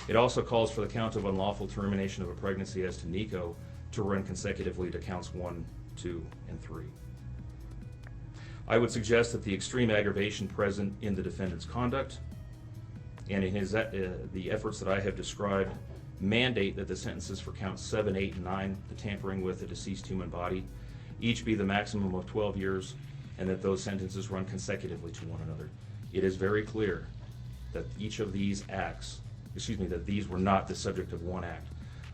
It also calls for the count of unlawful termination of a pregnancy as to Nico to run consecutively to counts 1, 2, and 3. I would suggest that the extreme aggravation present in the defendant's conduct and in the efforts that I have described mandate that the sentences for counts 7, 8, and 9, the tampering with a deceased human body, each be the maximum of 12 years, and that those sentences run consecutively to one another. It is very clear that each of these acts, that these were not the subject of one act,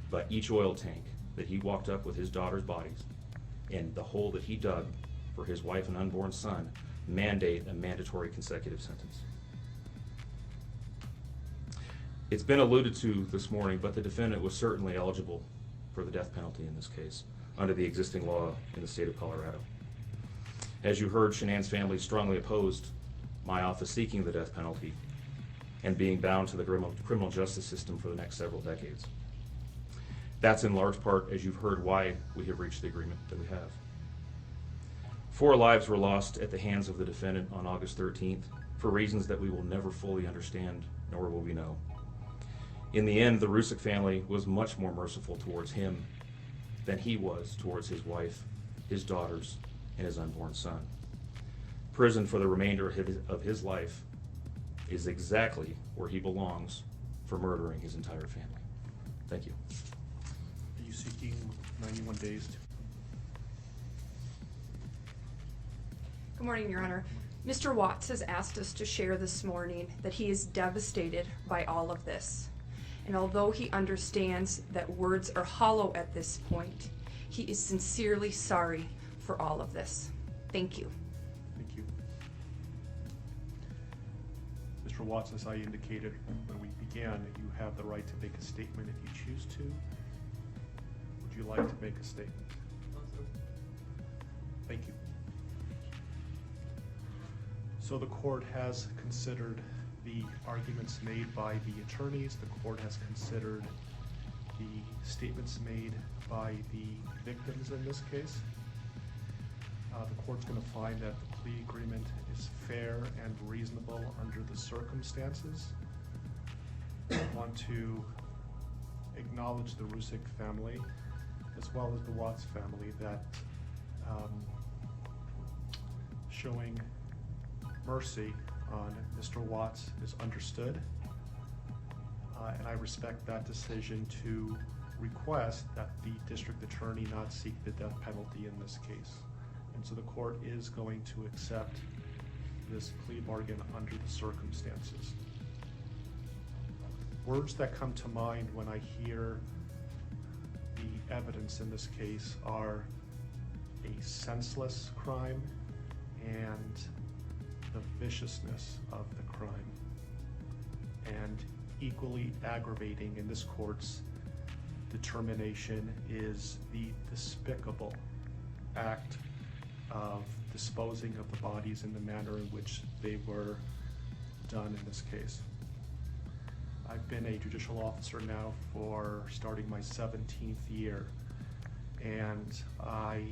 but each oil tank that he walked up with his daughter's bodies and the hole that he dug for his wife and unborn son mandate a mandatory consecutive sentence. It's been alluded to this morning, but the defendant was certainly eligible for the death penalty in this case under the existing law in the state of Colorado. As you heard, Shanann's family strongly opposed my office seeking the death penalty and being bound to the criminal justice system for the next several decades. That's in large part, as you've heard, why we have reached the agreement that we have. 4 lives were lost at the hands of the defendant on August 13th for reasons that we will never fully understand, nor will we know. In the end, the Rusick family was much more merciful towards him than he was towards his wife, his daughters, and his unborn son. Prison for the remainder of his life is exactly where he belongs for murdering his entire family. Thank you. Are you seeking 91 days to... Good morning, Your Honor. Mr. Watts has asked us to share this morning that he is devastated by all of this. And although he understands that words are hollow at this point, he is sincerely sorry for all of this. Thank you. Thank you. Mr. Watts, as I indicated when we began, you have the right to make a statement if you choose to. Would you like to make a statement? Thank you. So the court has considered the arguments made by the attorneys. The court has considered the statements made by the victims in this case. The court's going to find that the plea agreement is fair and reasonable under the circumstances. I want to acknowledge the Rusick family as well as the Watts family, that showing mercy on Mr. Watts is understood. And I respect that decision to request that the district attorney not seek the death penalty in this case. And so the court is going to accept this plea bargain under the circumstances. Words that come to mind when I hear the evidence in this case are a senseless crime and the viciousness of the crime. And equally aggravating in this court's determination is the despicable act of disposing of the bodies in the manner in which they were done in this case. I've been a judicial officer now for starting my 17th year, and I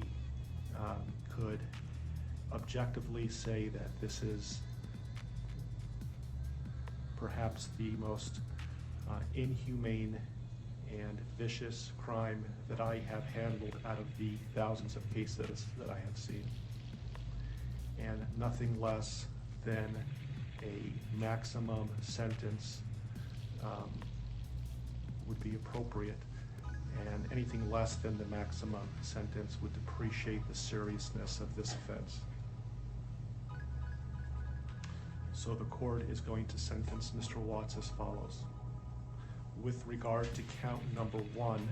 could objectively say that this is perhaps the most inhumane and vicious crime that I have handled out of the thousands of cases that I have seen. And nothing less than a maximum sentence would be appropriate, and anything less than the maximum sentence would depreciate the seriousness of this offense. So the court is going to sentence Mr. Watts as follows. With regard to count number 1,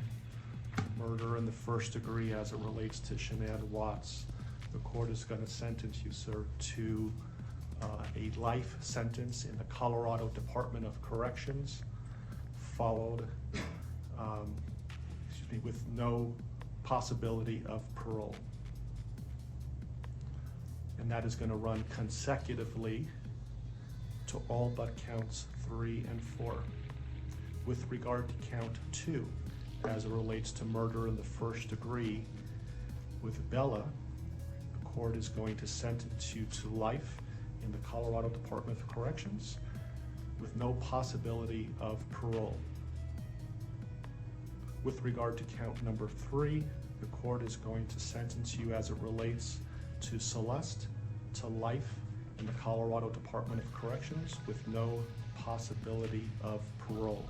murder in the first degree as it relates to Shanann Watts, the court is going to sentence you, sir, to a life sentence in the Colorado Department of Corrections, followed with no possibility of parole. And that is going to run consecutively to all but counts 3 and 4. With regard to count 2, as it relates to murder in the first degree with Bella, the court is going to sentence you to life in the Colorado Department of Corrections with no possibility of parole. With regard to count number 3, the court is going to sentence you as it relates to Celeste to life in the Colorado Department of Corrections with no possibility of parole.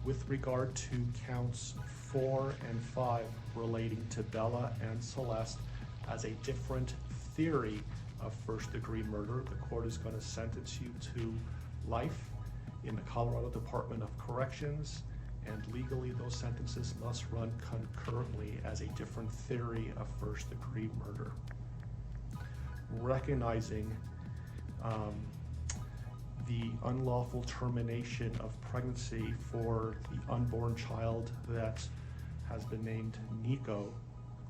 With regard to counts 4 and 5 relating to Bella and Celeste as a different theory of first-degree murder, the court is going to sentence you to life in the Colorado Department of Corrections, and legally those sentences must run concurrently as a different theory of first-degree murder. Recognizing the unlawful termination of pregnancy for the unborn child that has been named Nichol,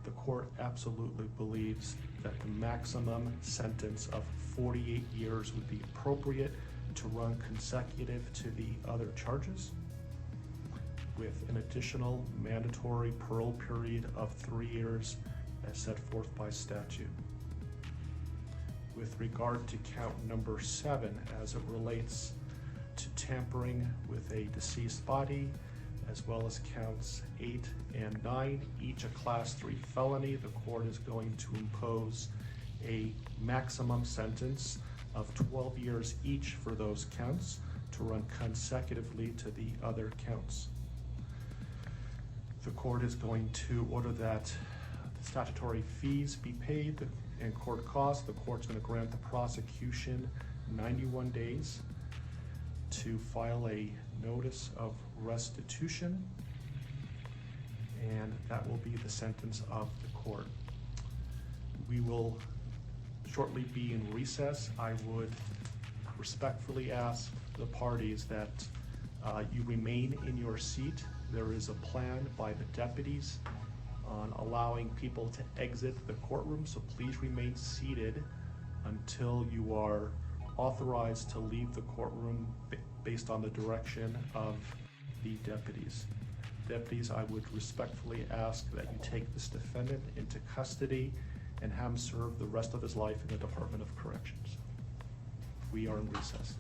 the court absolutely believes that the maximum sentence of 48 years would be appropriate to run consecutive to the other charges, with an additional mandatory parole period of 3 years as set forth by statute. With regard to count number 7, as it relates to tampering with a deceased body, as well as counts 8 and 9, each a class 3 felony, the court is going to impose a maximum sentence of 12 years each for those counts to run consecutively to the other counts. The court is going to order that the statutory fees be paid and court costs. The court's going to grant the prosecution 91 days to file a notice of restitution, and that will be the sentence of the court. We will shortly be in recess. I would respectfully ask the parties that you remain in your seat. There is a plan by the deputies on allowing people to exit the courtroom, so please remain seated until you are authorized to leave the courtroom based on the direction of the deputies. Deputies, I would respectfully ask that you take this defendant into custody and have him serve the rest of his life in the Department of Corrections. We are in recess.